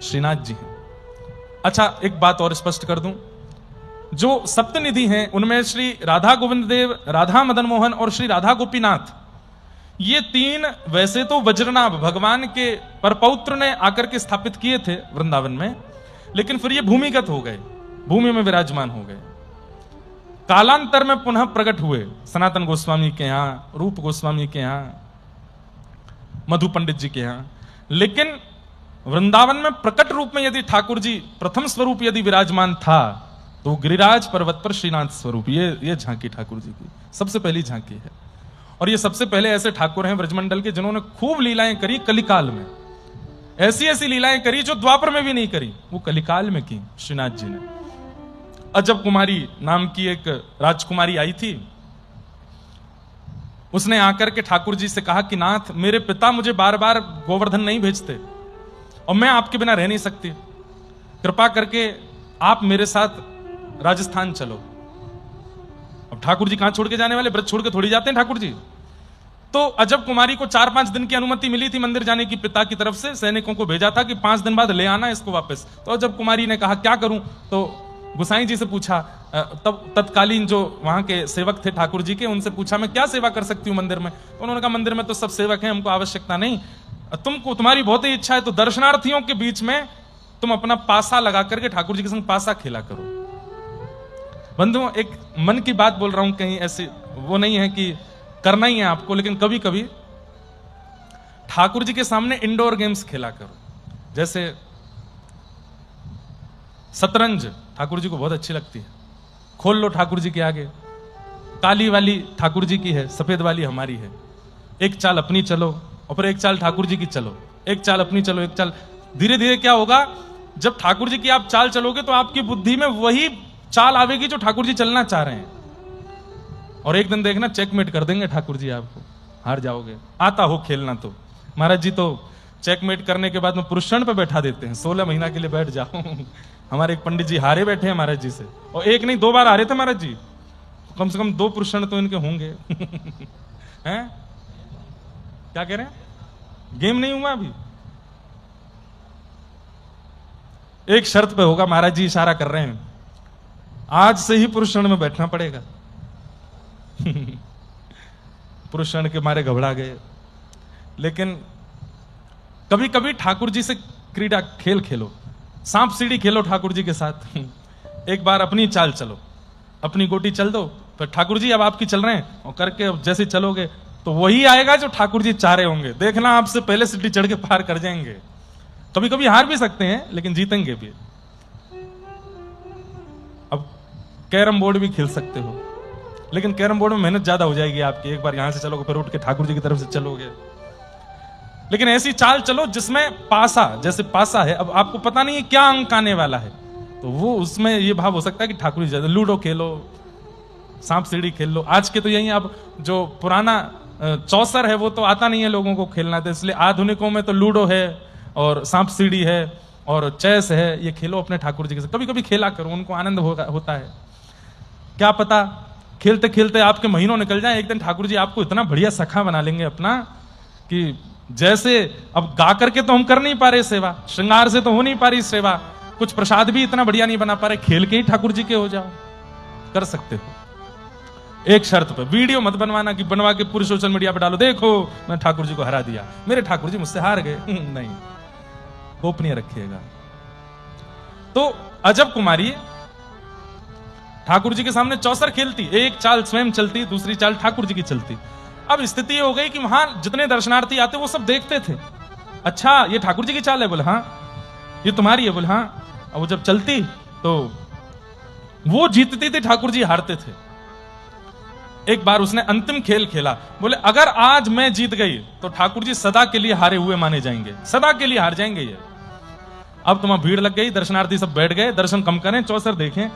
S1: श्रीनाथ जी हैं। अच्छा एक बात और स्पष्ट कर दूं, जो सप्तनिधि हैं उनमें श्री राधा गोविंद देव, राधा मदन मोहन और श्री राधा गोपीनाथ, ये तीन वैसे तो वज्रनाभ भगवान के परपौत्र ने आकर के स्थापित किए थे वृंदावन में, लेकिन फिर ये भूमिगत हो गए, भूमि में विराजमान हो गए। कालांतर में पुनः प्रकट हुए सनातन गोस्वामी के यहां, रूप गोस्वामी के यहां, मधु पंडित जी के यहां, लेकिन वृंदावन में प्रकट रूप में यदि ठाकुर जी प्रथम स्वरूप यदि विराजमान था तो गिरिराज पर्वत पर श्रीनाथ स्वरूप, ये झांकी ठाकुर जी की सबसे पहली झांकी है। और ये सबसे पहले ऐसे ठाकुर हैं ब्रजमंडल के जिन्होंने खूब लीलाएं करी कलिकाल में, ऐसी ऐसी लीलाएं करी जो द्वापर में भी नहीं करी, वो कलिकाल में की श्रीनाथ जी ने। अजब कुमारी नाम की एक राजकुमारी आई थी, उसने आकर के ठाकुर जी से कहा कि नाथ, मेरे पिता मुझे बार बार गोवर्धन नहीं भेजते और मैं आपके बिना रह नहीं सकती, कृपा करके आप मेरे साथ राजस्थान चलो। अब ठाकुर जी कहां छोड़ के जाने वाले, ब्रज छोड़ के थोड़ी जाते हैं ठाकुर जी। तो अजब कुमारी को 4-5 दिन की अनुमति मिली थी मंदिर जाने की, पिता की तरफ से सैनिकों को भेजा था कि 5 दिन बाद ले आना इसको वापस। तो अजब कुमारी ने कहा क्या करूं, तो गुसाई जी से पूछा, तब तत्कालीन जो वहां के सेवक थे ठाकुर जी के, उनसे पूछा मैं क्या सेवा कर सकती हूँ मंदिर में। तो उन्होंने कहा मंदिर में तो सब सेवक हैं, हमको आवश्यकता नहीं, तुमको तुम्हारी बहुत ही इच्छा है तो दर्शनार्थियों के बीच में तुम अपना पासा लगा करके ठाकुर जी के संग पासा खेला करो। बंधुओं, एक मन की बात बोल रहा हूं, कहीं ऐसी वो नहीं है कि करना ही है आपको, लेकिन कभी कभी ठाकुर जी के सामने इंडोर गेम्स खेला करो। जैसे शतरंज ठाकुर जी को बहुत अच्छी लगती है, खोल लो ठाकुर जी के आगे, काली वाली ठाकुर जी की है, सफेद वाली हमारी है, एक चाल अपनी चलो और फिर एक चाल ठाकुर जी की चलो, एक चाल अपनी चलो, एक चाल। धीरे धीरे क्या होगा, जब ठाकुर जी की आप चाल चलोगे तो आपकी बुद्धि में वही चाल आवेगी जो ठाकुर जी चलना चाह रहे हैं, और एक दिन देखना चेकमेट कर देंगे ठाकुर जी, आपको हार जाओगे। आता हो खेलना तो महाराज जी तो चेकमेट करने के बाद में पुरुषण पे बैठा देते हैं, 16 महीना के लिए बैठ जाओ। हमारे एक पंडित जी हारे बैठे हैं महाराज जी से, और एक नहीं 2 बार हारे थे महाराज जी, कम से कम 2 पुरुषण तो इनके होंगे। हैं क्या कह रहे हैं, गेम नहीं हुआ अभी, एक शर्त पे होगा, महाराज जी इशारा कर रहे हैं, आज से ही पुरुषण में बैठना पड़ेगा। पुरुषण के मारे घबरा गए। लेकिन कभी कभी ठाकुर जी से क्रीड़ा खेल खेलो, सांप सीढ़ी खेलो ठाकुर जी के साथ। एक बार अपनी चाल चलो, अपनी गोटी चल दो, फिर ठाकुर जी अब आपकी चल रहे हैं, और करके अब जैसे चलोगे तो वही आएगा जो ठाकुर जी चाह रहे होंगे। देखना आपसे पहले सीढ़ी चढ़ के पार कर जाएंगे। कभी कभी हार भी सकते हैं लेकिन जीतेंगे भी। अब कैरम बोर्ड भी खेल सकते हो, लेकिन कैरम बोर्ड में मेहनत ज्यादा हो जाएगी आपकी। एक बार यहां से चलोगे फिर उठ के ठाकुर जी की तरफ से चलोगे। लेकिन ऐसी चाल चलो जिसमें पासा, जैसे पासा है, अब आपको पता नहीं है क्या अंक आने वाला है, तो वो उसमें ये भाव हो सकता है कि ठाकुर जी, लूडो खेलो, सांप सीढ़ी खेल लो। आज के तो यही, अब जो पुराना चौसर है वो तो आता नहीं है लोगों को खेलना, तो इसलिए आधुनिकों में तो लूडो है और सांप सीढ़ी है और चेस है, ये खेलो अपने ठाकुर जी के साथ। कभी कभी खेला करो, उनको आनंद होता है। क्या पता खेलते खेलते आपके महीनों निकल जाए, एक दिन ठाकुर जी आपको इतना बढ़िया सखा बना लेंगे अपना कि जैसे अब गा करके तो हम कर नहीं पा रहे सेवा, श्रृंगार से तो हो नहीं पा रही सेवा, कुछ प्रसाद भी इतना बढ़िया नहीं बना पा रहे, खेल के ही ठाकुर जी के हो जाओ। कर सकते हो, एक शर्त पे, वीडियो मत बनवाना कि बनवा के पूरे सोशल मीडिया पे डालो, देखो मैं ठाकुर जी को हरा दिया, मेरे ठाकुर जी मुझसे हार गए। नहीं, गोपनीय रखिएगा। तो अजब कुमारी ठाकुर जी के सामने चौसर खेलती, एक चाल स्वयं चलती, दूसरी चाल ठाकुर जी की चलती। अब स्थिति हो गई कि वहां जितने दर्शनार्थी आते वो सब देखते थे, अच्छा ये ठाकुर जी की चाल है, बोले हाँ। ये तुम्हारी है, बोले हाँ। अब वो जब चलती तो वो जीतती थी, ठाकुर जी हारते थे। एक बार उसने अंतिम खेल खेला, बोले अगर आज मैं जीत गई तो ठाकुर जी सदा के लिए हारे हुए माने जाएंगे, सदा के लिए हार जाएंगे ये। अब तुम्हारी भीड़ लग गई, दर्शनार्थी सब बैठ गए, दर्शन कम करें, चौसर देखें,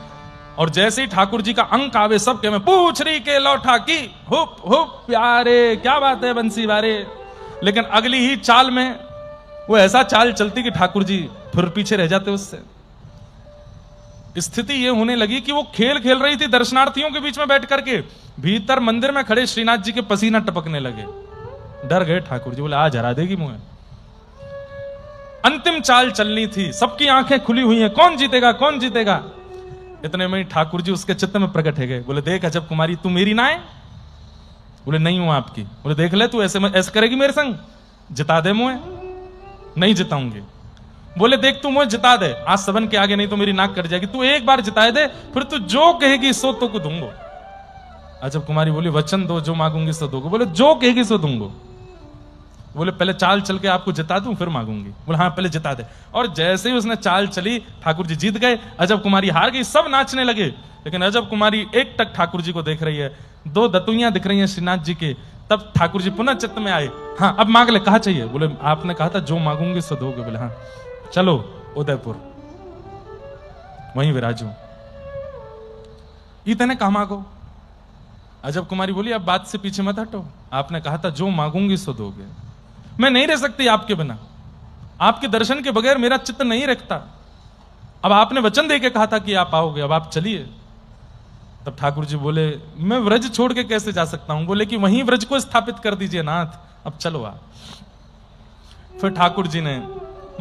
S1: और जैसे ही ठाकुर जी का अंक आवे सब के में पूछरी के लौटा की हुप हुप प्यारे, क्या बात है बंसी बारे। लेकिन अगली ही चाल में वो ऐसा चाल चलती कि ठाकुर जी फिर पीछे रह जाते उससे। स्थिति ये होने लगी कि वो खेल खेल रही थी दर्शनार्थियों के बीच में बैठ करके, भीतर मंदिर में खड़े श्रीनाथ जी के पसीना टपकने लगे, डर गए ठाकुर जी, बोले आज हरा देगी मुझे। अंतिम चाल चलनी थी, सबकी आंखें खुली हुई हैं, कौन जीतेगा कौन जीतेगा। इतने में ठाकुर जी उसके चित्त में प्रकट है गए, बोले देख अजब कुमारी, तू मेरी ना है? बोले नहीं हूं आपकी। बोले देख ले, तू ऐसे करेगी मेरे संग, जिता दे मुझे। नहीं जिताऊंगी। बोले देख तू मुझे जिता दे आज सबन के आगे, नहीं तो मेरी नाक कट जाएगी, तू एक बार जिताए दे, फिर तू जो कहेगी सो तो को दूंगो। अजब कुमारी बोली वचन दो, जो मांगूंगी सो दोगे। बोले जो कहेगी सो दूंगो। बोले पहले चाल चल के आपको जिता दूं फिर मांगूंगी। बोले हाँ पहले जिता दे। और जैसे ही उसने चाल चली ठाकुर जी जीत गए, अजब कुमारी हार गई, सब नाचने लगे। लेकिन अजब कुमारी एक टक ठाकुर जी को देख रही है, दो दतुइयां दिख रही हैं श्रीनाथ जी के। तब ठाकुर जी पुनः चित्त में आए, हाँ अब मांग ले, कहा चाहिए? बोले आपने कहा था जो मांगूंगी सो दोगे। बोले हाँ चलो उदयपुर, वहीं विराजू। इतने कहा मांगो। अजब कुमारी बोली अब बात से पीछे मत हटो, आपने कहा था जो मांगूंगी सो दोगे। मैं नहीं रह सकती आपके बिना, आपके दर्शन के बगैर मेरा चित्त नहीं रखता। अब आपने वचन देके कहा था कि आप आओगे, अब आप चलिए। तब ठाकुर जी बोले मैं व्रज छोड़ के कैसे जा सकता हूं? बोले कि वहीं व्रज को स्थापित कर दीजिए नाथ, अब चलो आप। फिर ठाकुर जी ने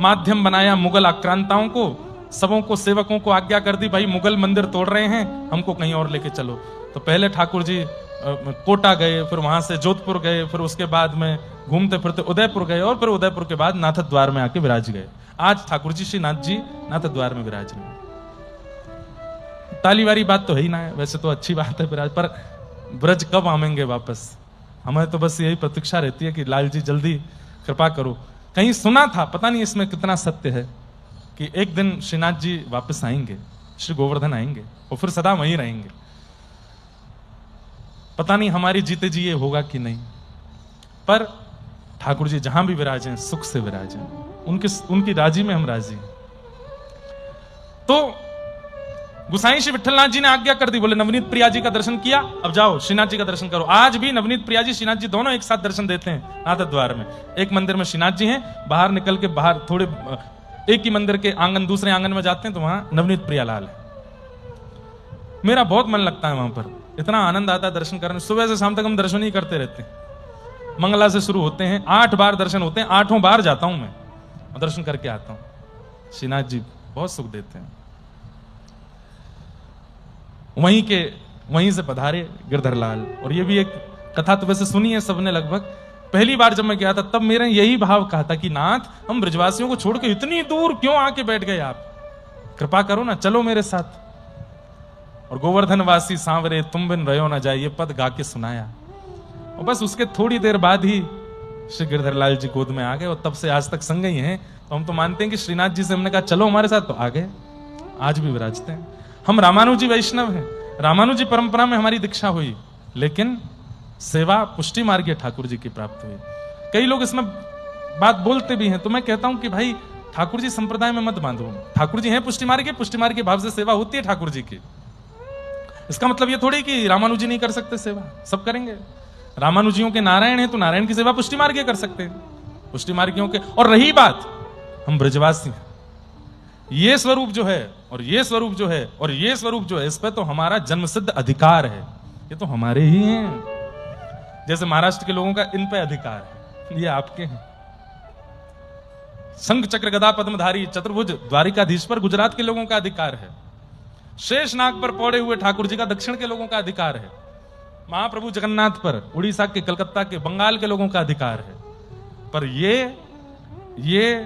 S1: माध्यम बनाया मुगल आक्रांताओं को, सबों को, सेवकों को आज्ञा कर दी भाई मुगल मंदिर तोड़ रहे हैं, हमको कहीं और लेके चलो। तो पहले ठाकुर जी कोटा गए, फिर वहां से जोधपुर गए, फिर उसके बाद में घूमते फिरते उदयपुर गए, और फिर उदयपुर के बाद नाथ द्वार में आके विराज गए। आज ठाकुर जी श्री नाथ जी नाथ द्वार में विराज रहे। ताली वाली बात तो है ही ना है, वैसे तो अच्छी बात है विराज, पर ब्रज कब आवेंगे वापस? हमें तो बस यही प्रतीक्षा रहती है कि लाल जी जल्दी कृपा करो। कहीं सुना था, पता नहीं इसमें कितना सत्य है, कि एक दिन श्रीनाथ जी वापस आएंगे, श्री गोवर्धन आएंगे और फिर सदा वहीं रहेंगे। पता नहीं हमारी जीते जी ये होगा कि नहीं, पर ठाकुर जी जहां भी विराजे सुख से विराजे, उनकी राजी में हम राजी हैं। तो गुसाई श्री विठलनाथ जी ने आज्ञा कर दी, बोले नवनीत प्रिया जी का दर्शन किया, अब जाओ श्रीनाथ जी का दर्शन करो। आज भी नवनीत प्रिया जी श्रीनाथ जी दोनों एक साथ दर्शन देते हैं नाथ द्वार में। एक मंदिर में श्रीनाथ जी हैं, बाहर निकल के बाहर थोड़े एक ही मंदिर के आंगन दूसरे आंगन में जाते हैं तो वहां नवनीत प्रियालाल है। मेरा बहुत मन लगता है वहां पर, इतना आनंद आता है दर्शन करने। सुबह से शाम तक हम दर्शन ही करते रहते हैं। मंगला से शुरू होते हैं, 8 बार दर्शन होते हैं, 8 बार जाता हूं मैं और दर्शन करके आता हूं। श्रीनाथ जी बहुत सुख देते हैं। वहीं से पधारे गिरधरलाल। और ये भी एक कथा तो वैसे सुनी है सबने लगभग। पहली बार जब मैं गया था तब मेरे यही भाव कहा था कि नाथ हम ब्रजवासियों को छोड़ के इतनी दूर क्यों आके बैठ गए, आप कृपा करो ना, चलो मेरे साथ। और गोवर्धनवासी सांवरे तुम बिन रहो ना जाए, ये पद गा के सुनाया। और बस उसके थोड़ी देर बाद ही श्री गिरधरलाल जी गोद में आ गए, और तब से आज तक संग ही हैं। तो हम तो मानते हैं कि श्रीनाथ जी से हमने कहा चलो हमारे साथ, तो आ गए, आज भी विराजते हैं। हम रामानुजी वैष्णव हैं, रामानुजी परंपरा में हमारी दीक्षा हुई, लेकिन सेवा पुष्टि मार्गीय ठाकुर जी की प्राप्त हुई। कई लोग इसमें बात बोलते भी हैं, तो मैं कहता हूं कि भाई ठाकुर जी संप्रदाय में मत बांधो। ठाकुर जी हैं पुष्टि मार्गीय भाव से सेवा होती है ठाकुर जी की। इसका मतलब ये थोड़ी कि रामानुजी नहीं कर सकते सेवा, सब करेंगे। रामानुजियों के नारायण है तो नारायण की सेवा पुष्टि मार्गीय कर सकते हैं, पुष्टि मार्गियों के। और रही बात हम ब्रजवासी हैं, ये स्वरूप जो है और ये स्वरूप जो है और ये स्वरूप जो है, इस पर तो हमारा जन्मसिद्ध अधिकार है, ये तो हमारे ही हैं। जैसे महाराष्ट्र के लोगों का इन पे अधिकार है, ये आपके हैं। शंख चक्र गदा पद्मधारी चतुर्भुज द्वारिकाधीश पर गुजरात के लोगों का अधिकार है। शेष नाग पर पौड़े हुए ठाकुर जी का दक्षिण के लोगों का अधिकार है। महाप्रभु जगन्नाथ पर उड़ीसा के, कलकत्ता के, बंगाल के लोगों का अधिकार है। पर ये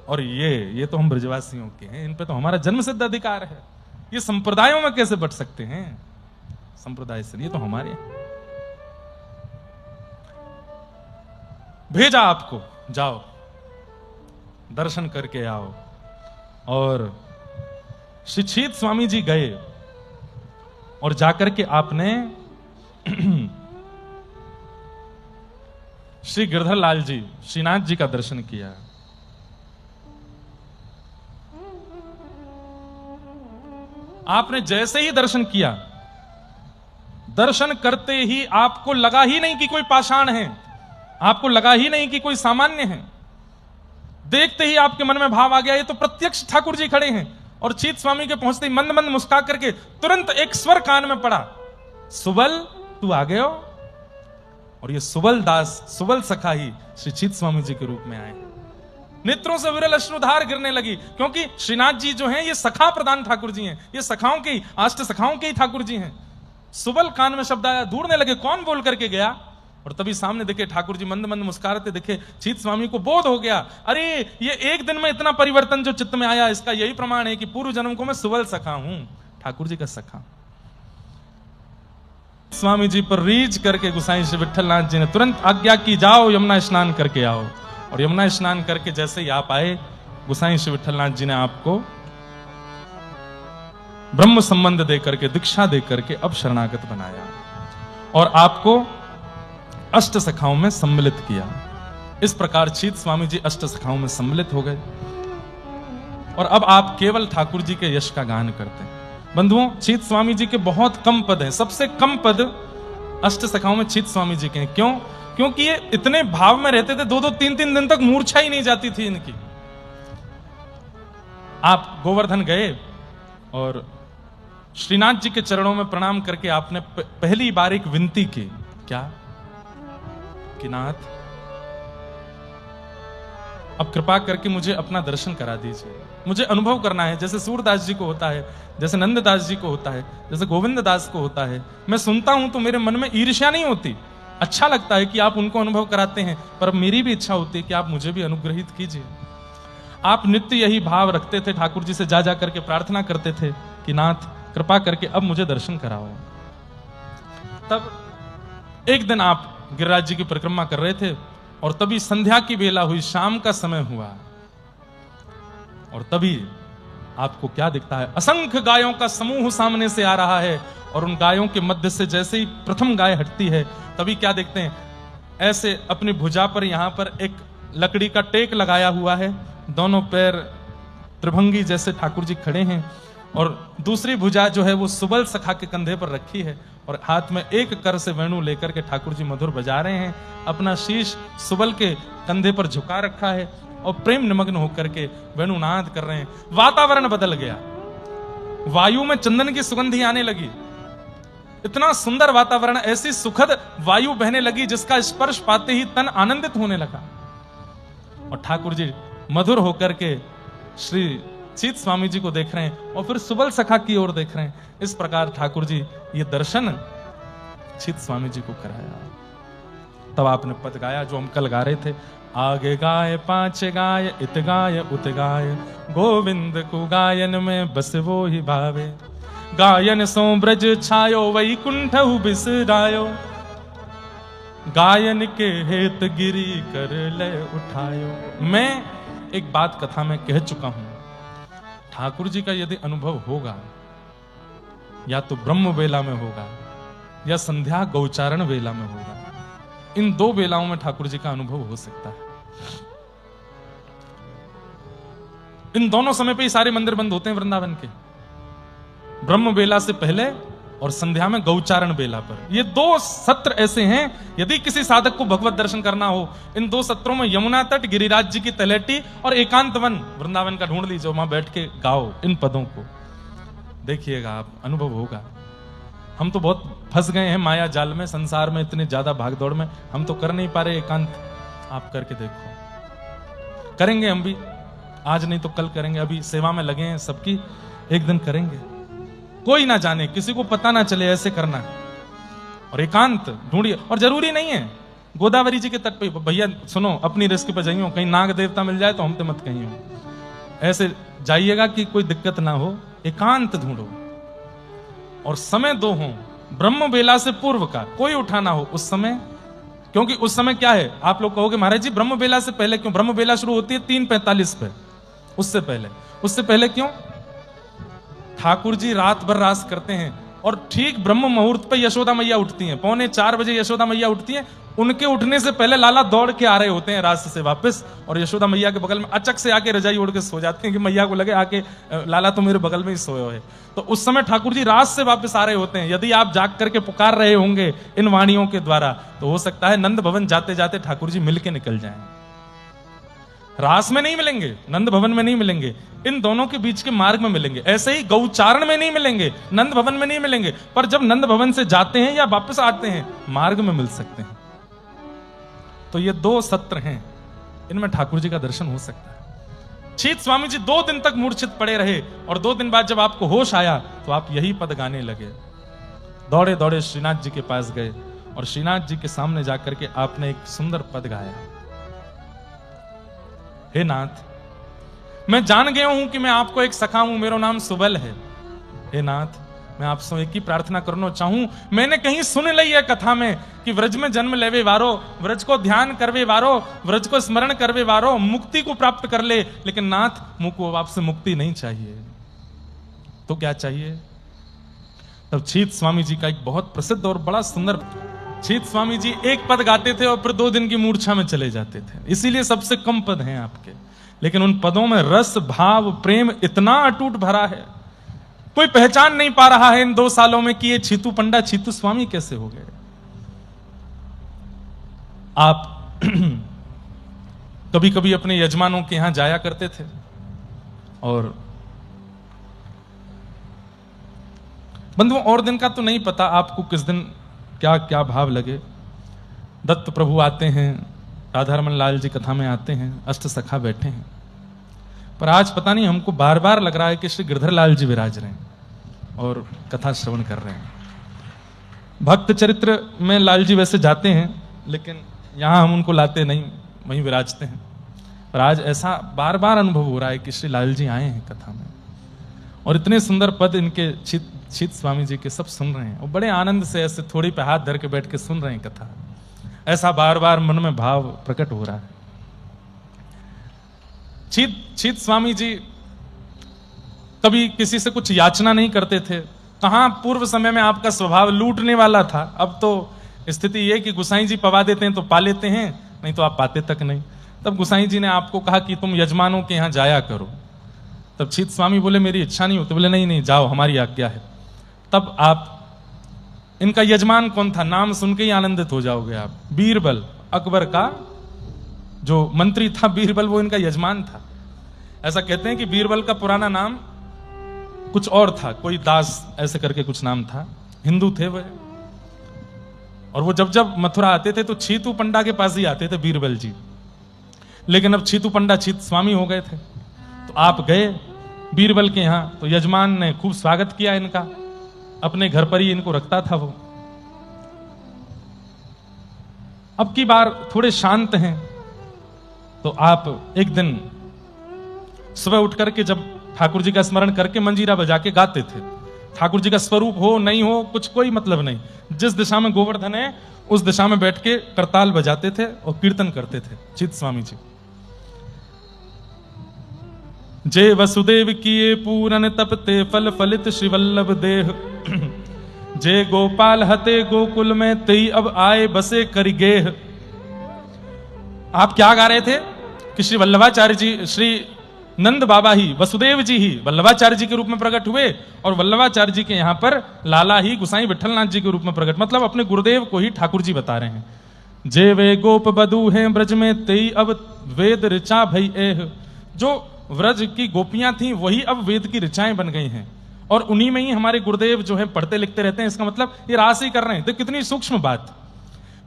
S1: और ये तो हम ब्रजवासियों के हैं, इन पे तो हमारा जन्मसिद्ध अधिकार है। ये संप्रदायों में कैसे बट सकते हैं? संप्रदाय से ये तो हमारे हैं। भेजा आपको, जाओ दर्शन करके आओ। और शिक्षित स्वामी जी गए और जाकर के आपने श्री गिरधरलाल जी श्रीनाथ जी का दर्शन किया। आपने जैसे ही दर्शन किया, दर्शन करते ही आपको लगा ही नहीं कि कोई पाषाण है, आपको लगा ही नहीं कि कोई सामान्य है। देखते ही आपके मन में भाव आ गया, ये तो प्रत्यक्ष ठाकुर जी खड़े हैं। और चीत स्वामी के पहुंचते ही मंद मंद मुस्का करके तुरंत एक स्वर कान में पड़ा, सुबल तू आ गए हो। और ये सुबल दास, सुबल सखा ही श्री चीत स्वामी जी के रूप में आए। नेत्रों से विरल अश्रुधार गिरने लगी, क्योंकि श्रीनाथ जी जो हैं ये सखा प्रधान ठाकुर जी हैं, ये सखाओं के, अष्ट सखाओं के ही ठाकुर जी हैं। सुबल कान में शब्द आया, दूरने लगे, कौन बोल करके गया? और तभी सामने देखे ठाकुर जी मंद मंद मुस्कुराते दिखे। चीत स्वामी को बोध हो गया, अरे ये एक दिन में इतना परिवर्तन जो चित्त में आया, इसका यही प्रमाण है कि पूर्व जन्म को मैं सुबल सखा हूं, ठाकुर जी का सखा। स्वामी जी पर रीझ करके गोसाई श्री विठलनाथ जी ने तुरंत आज्ञा की, जाओ यमुना स्नान करके आओ। और यमुना स्नान करके जैसे ही आप आए, गोसाई श्री विठलनाथ जी ने आपको ब्रह्म संबंध देकर के, दीक्षा देकर के अब शरणागत बनाया और आपको अष्ट सखाओं में सम्मिलित किया। इस प्रकार चीत स्वामी जी अष्ट सखाओं में सम्मिलित हो गए और अब आप केवल ठाकुर जी के यश का गान करते हैं। बंधुओं, चीत स्वामी जी के बहुत कम पद हैं, सबसे कम पद अष्ट सखाओं में चीत स्वामी जी के हैं। क्यों? क्योंकि ये इतने भाव में रहते थे, 2-2 3-3 दिन तक मूर्छा ही नहीं जाती थी इनकी। आप गोवर्धन गए और श्रीनाथ जी के चरणों में प्रणाम करके आपने पहली बार एक विनती की। क्या? कि नाथ, अब कृपा करके मुझे अपना दर्शन करा दीजिए, मुझे अनुभव करना है, जैसे सूरदास जी को होता है, जैसे नंददास जी को होता है, जैसे गोविंद दास को होता है। मैं सुनता हूं तो मेरे मन में ईर्ष्या नहीं होती, अच्छा लगता है कि आप उनको अनुभव कराते हैं, पर मेरी भी इच्छा होती है कि आप मुझे भी अनुग्रहित कीजिए। आप नित्य यही भाव रखते थे, ठाकुर जी से जा जा करके प्रार्थना करते थे कि नाथ कृपा करके अब मुझे दर्शन कराओ। तब एक दिन आप गिरिराज जी की परिक्रमा कर रहे थे और तभी संध्या की बेला हुई, शाम का समय हुआ और तभी आपको क्या दिखता है? असंख्य गायों का समूह सामने से आ रहा है और उन गायों के मध्य से जैसे ही प्रथम गाय हटती है, तभी क्या देखते हैं? ऐसे अपनी भुजा पर, यहां पर एक लकड़ी का टेक लगाया हुआ है, दोनों पैर त्रिभंगी जैसे ठाकुर जी खड़े हैं और दूसरी भुजा जो है वो सुबल सखा के कंधे पर रखी है और हाथ में एक कर से वेणु लेकर के ठाकुर जी मधुर बजा रहे हैं। अपना शीश सुबल के कंधे पर झुका रखा है और प्रेम निमग्न होकर के वेणुनाद कर रहे हैं। वातावरण बदल गया, वायु में चंदन की सुगंधी आने लगी, इतना सुंदर वातावरण, ऐसी सुखद वायु बहने लगी जिसका स्पर्श पाते ही तन आनंदित होने लगा और ठाकुर जी मधुर होकर के श्री चीत स्वामी जी को देख रहे हैं और फिर सुबल सखा की ओर देख रहे हैं। इस प्रकार ठाकुर जी ये दर्शन चीत स्वामी जी को कराया। तब आपने पद गाया जो हम कल गा रहे थे, आगे गाय पांच गाय, इत गाय उत गाय, गोविंद को गायन में बस वो ही भावे, गायन सो ब्रज छायो वैकुंठ बिसरायो, गायन के हेत गिरी कर ले उठायो। मैं एक बात कथा में कह चुका हूं, ठाकुर जी का यदि अनुभव होगा या तो ब्रह्म वेला में होगा या संध्या गौचारण वेला में होगा, इन दो वेलाओं में ठाकुर जी का अनुभव हो सकता है। इन दोनों समय पे ही सारे मंदिर बंद होते हैं वृंदावन के, ब्रह्म वेला से पहले और संध्या में गौचारण बेला पर। ये दो सत्र ऐसे हैं, यदि किसी साधक को भगवत दर्शन करना हो, इन दो सत्रों में यमुना तट, गिरिराज जी की तलेटी और एकांत वन वृंदावन का ढूंढ लीजिए, वहां बैठ के गाओ इन पदों को, देखिएगा आप, अनुभव होगा। हम तो बहुत फंस गए हैं माया जाल में, संसार में इतने ज्यादा भागदौड़ में, हम तो कर नहीं पा रहे एकांत। आप करके देखो, करेंगे हम भी, आज नहीं तो कल करेंगे, अभी सेवा में लगे हैं सबकी, एक दिन करेंगे, कोई ना जाने, किसी को पता ना चले, ऐसे करना है। और एकांत ढूंढिए, और जरूरी नहीं है गोदावरी जी के तट पे, भैया सुनो अपनी रिस्क पे जाइयो, कहीं नाग देवता मिल जाए तो हम तो मत कहियो, ऐसे जाइएगा कि कोई दिक्कत ना हो। एकांत ढूंढो और समय दो हो, ब्रह्म बेला से पूर्व का कोई उठाना हो उस समय, क्योंकि उस समय क्या है, आप लोग कहोगे महाराज जी ब्रह्म बेला से पहले क्यों? ब्रह्म बेला शुरू होती है 3:45 पे, उससे पहले क्यों? ठाकुर जी रात भर रास करते हैं और ठीक ब्रह्म मुहूर्त पे यशोदा मैया उठती हैं, 3:45 बजे यशोदा मैया उठती हैं। उनके उठने से पहले लाला दौड़ के आ रहे होते हैं रास से वापस, और यशोदा मैया के बगल में अचक से आके रजाई ओढ़ के सो जाते हैं कि मैया को लगे आके लाला तो मेरे बगल में ही सोए हुए। तो उस समय ठाकुर जी रास से वापस आ रहे होते हैं। यदि आप जाग करके पुकार रहे होंगे इन वाणियों के द्वारा, तो हो सकता है नंद भवन जाते जाते ठाकुर जी मिल के निकल जाएं। रास में नहीं मिलेंगे, नंद भवन में नहीं मिलेंगे, इन दोनों के बीच के मार्ग में मिलेंगे। ऐसे ही गौचारण में नहीं मिलेंगे, नंद भवन में नहीं मिलेंगे, पर जब नंद भवन से जाते हैं या वापस आते हैं मार्ग में मिल सकते हैं। तो ये दो सत्र हैं, इनमें ठाकुर जी का दर्शन हो सकता है। चीत स्वामी जी 2 दिन तक मूर्छित पड़े रहे और 2 दिन बाद जब आपको होश आया तो आप यही पद गाने लगे। दौड़े दौड़े श्रीनाथ जी के पास गए और श्रीनाथ जी के सामने जाकर के आपने एक सुंदर पद गाया, हे नाथ, मैं जान गया हूं कि मैं आपको एक सखा हूं, मेरा नाम सुबल है। हे नाथ, मैं आपसे एक ही प्रार्थना करना चाहूं, मैंने कहीं सुन ली है कथा में कि व्रज में जन्म लेवे वारो, व्रज को ध्यान करवे वारो, व्रज को स्मरण करवे वारो मुक्ति को प्राप्त कर ले। लेकिन नाथ, मुझको आपसे मुक्ति नहीं चाहिए, तो क्या चाहिए? तब छीत स्वामी जी का एक बहुत प्रसिद्ध और बड़ा सुंदर, छीत स्वामी जी एक पद गाते थे और फिर 2 दिन की मूर्छा में चले जाते थे, इसीलिए सबसे कम पद हैं आपके। लेकिन उन पदों में रस, भाव, प्रेम इतना अटूट भरा है, कोई पहचान नहीं पा रहा है इन 2 सालों में कि ये छीतू पंडा छीतू स्वामी कैसे हो गए। आप कभी कभी अपने यजमानों के यहां जाया करते थे और बंधुओं, और दिन का तो नहीं पता आपको किस दिन क्या क्या भाव लगे। दत्त प्रभु आते हैं, राधारमन लाल जी कथा में आते हैं, अष्ट सखा बैठे हैं, पर आज पता नहीं हमको बार बार लग रहा है कि श्री गिरधर लाल जी विराज रहे हैं और कथा श्रवण कर रहे हैं। भक्त चरित्र में लाल जी वैसे जाते हैं, लेकिन यहां हम उनको लाते नहीं, वहीं विराजते हैं। पर आज ऐसा बार बार अनुभव हो रहा है कि श्री लाल जी आए हैं कथा में और इतने सुंदर पद इनके छीत स्वामी जी के सब सुन रहे हैं और बड़े आनंद से ऐसे थोड़ी पे हाथ धर के बैठ के सुन रहे हैं कथा। ऐसा बार बार मन में भाव प्रकट हो रहा है। छीत स्वामी जी कभी किसी से कुछ याचना नहीं करते थे। कहां पूर्व समय में आपका स्वभाव लूटने वाला था, अब तो स्थिति यह कि गुसाई जी पवा देते हैं तो पा लेते हैं, नहीं तो आप पाते तक नहीं। तब गुसाई जी ने आपको कहा कि तुम यजमानों के यहां जाया करो। तब छीत स्वामी बोले मेरी इच्छा नहीं होती। बोले नहीं नहीं, जाओ, हमारी आज्ञा है। तब आप, इनका यजमान कौन था, नाम सुन के ही आनंदित हो जाओगे आप, बीरबल, अकबर का जो मंत्री था बीरबल, वो इनका यजमान था। ऐसा कहते हैं कि बीरबल का पुराना नाम कुछ और था, कोई दास ऐसे करके कुछ नाम था, हिंदू थे वह। और वो जब जब मथुरा आते थे तो छीतू पंडा के पास ही आते थे बीरबल जी। लेकिन अब छीतू पंडा छीत स्वामी हो गए थे, तो आप गए बीरबल के यहां, तो यजमान ने खूब स्वागत किया इनका, अपने घर पर ही इनको रखता था वो। अब की बार थोड़े शांत हैं, तो आप एक दिन सुबह उठ करके जब ठाकुर जी का स्मरण करके मंजीरा बजा के गाते थे, ठाकुर जी का स्वरूप हो नहीं हो कुछ कोई मतलब नहीं, जिस दिशा में गोवर्धन है उस दिशा में बैठ के करताल बजाते थे और कीर्तन करते थे छीत स्वामी जी। जय वसुदेव किए पूरन तपते फल फलित श्रीवल्लभ देह, जय गोपाल हते गोकुल में तेई अब आए बसे करिगेह। आप क्या गा रहे थे कि श्री वल्लभाचार्य जी, श्री नंद बाबा ही, वसुदेव जी ही वल्लभाचार्य जी के रूप में प्रकट हुए और वल्लभाचार्य जी के यहां पर लाला ही गुसाई विठलनाथ जी के रूप में प्रकट, मतलब अपने गुरुदेव को ही ठाकुर जी बता रहे हैं। जे वे गोप बधू हैं ब्रज में तेई अब वेद ऋचा भई एह। जो व्रज की गोपियां थी वही अब वेद की ऋचाएं बन गई हैं और उन्हीं में ही हमारे गुरुदेव जो है पढ़ते लिखते रहते हैं। इसका मतलब ये रास ही कर रहे हैं। तो कितनी सूक्ष्म बात,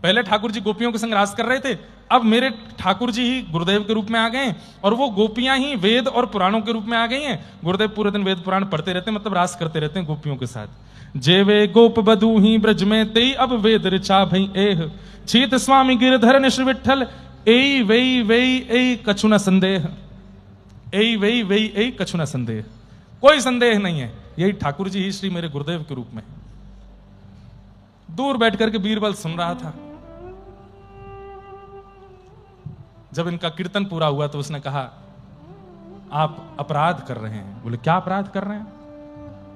S1: पहले ठाकुर जी गोपियों के संग रास कर रहे थे, अब मेरे ठाकुर जी ही गुरुदेव के रूप में आ गए और वो गोपियां ही वेद और पुराणों के रूप में आ गई हैं। गुरुदेव पूरे दिन वेद पुराण पढ़ते रहते हैं, मतलब रास करते रहते हैं गोपियों के साथ। जे वे गोप बधू ही ब्रज में तेई अब वेद ऋचा भई एह, छीत स्वामी गिरधर निश्र विठल एई वेई वेई एई कछु न संदेह। एई वेई वेई एई कछु न संदेह, कोई संदेह नहीं है, यही ठाकुर जी ही श्री मेरे गुरुदेव के रूप में। दूर बैठ करके बीरबल सुन रहा था। जब इनका कीर्तन पूरा हुआ तो उसने कहा आप अपराध कर रहे हैं। बोले क्या अपराध कर रहे हैं?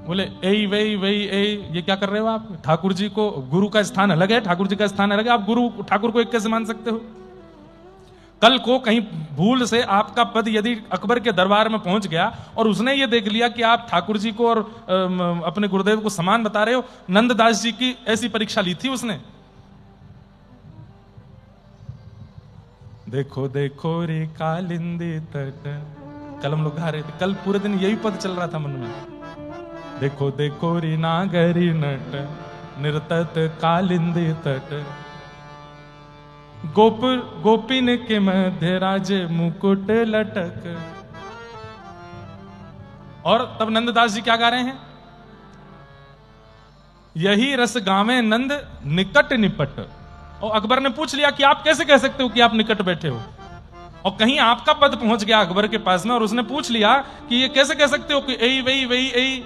S1: बोले एई वेई वेई एई, ये क्या कर रहे हो आप? ठाकुर जी को, गुरु का स्थान अलग है, ठाकुर जी का स्थान अलग है, आप गुरु ठाकुर को एक कैसे मान सकते हो? कल को कहीं भूल से आपका पद यदि अकबर के दरबार में पहुंच गया और उसने ये देख लिया कि आप ठाकुर जी को और अपने गुरुदेव को समान बता रहे हो, नंददास जी की ऐसी परीक्षा ली थी उसने। देखो देखो रे कालिंदी तट, कल हम लोग गा रहे थे, कल पूरे दिन यही पद चल रहा था मन में। देखो देखो रे नागरी नट निर्तत कालिंदी तट, गोप गोपिन के मध्य राजे मुकुट लटक। और तब नंददास जी क्या गा रहे हैं? यही रस गावे नंद निकट निपट। और अकबर ने पूछ लिया कि आप कैसे कह सकते हो कि आप निकट बैठे हो, और कहीं आपका पद पहुंच गया अकबर के पास में और उसने पूछ लिया कि ये कैसे कह सकते हो कि एई वही वही एई।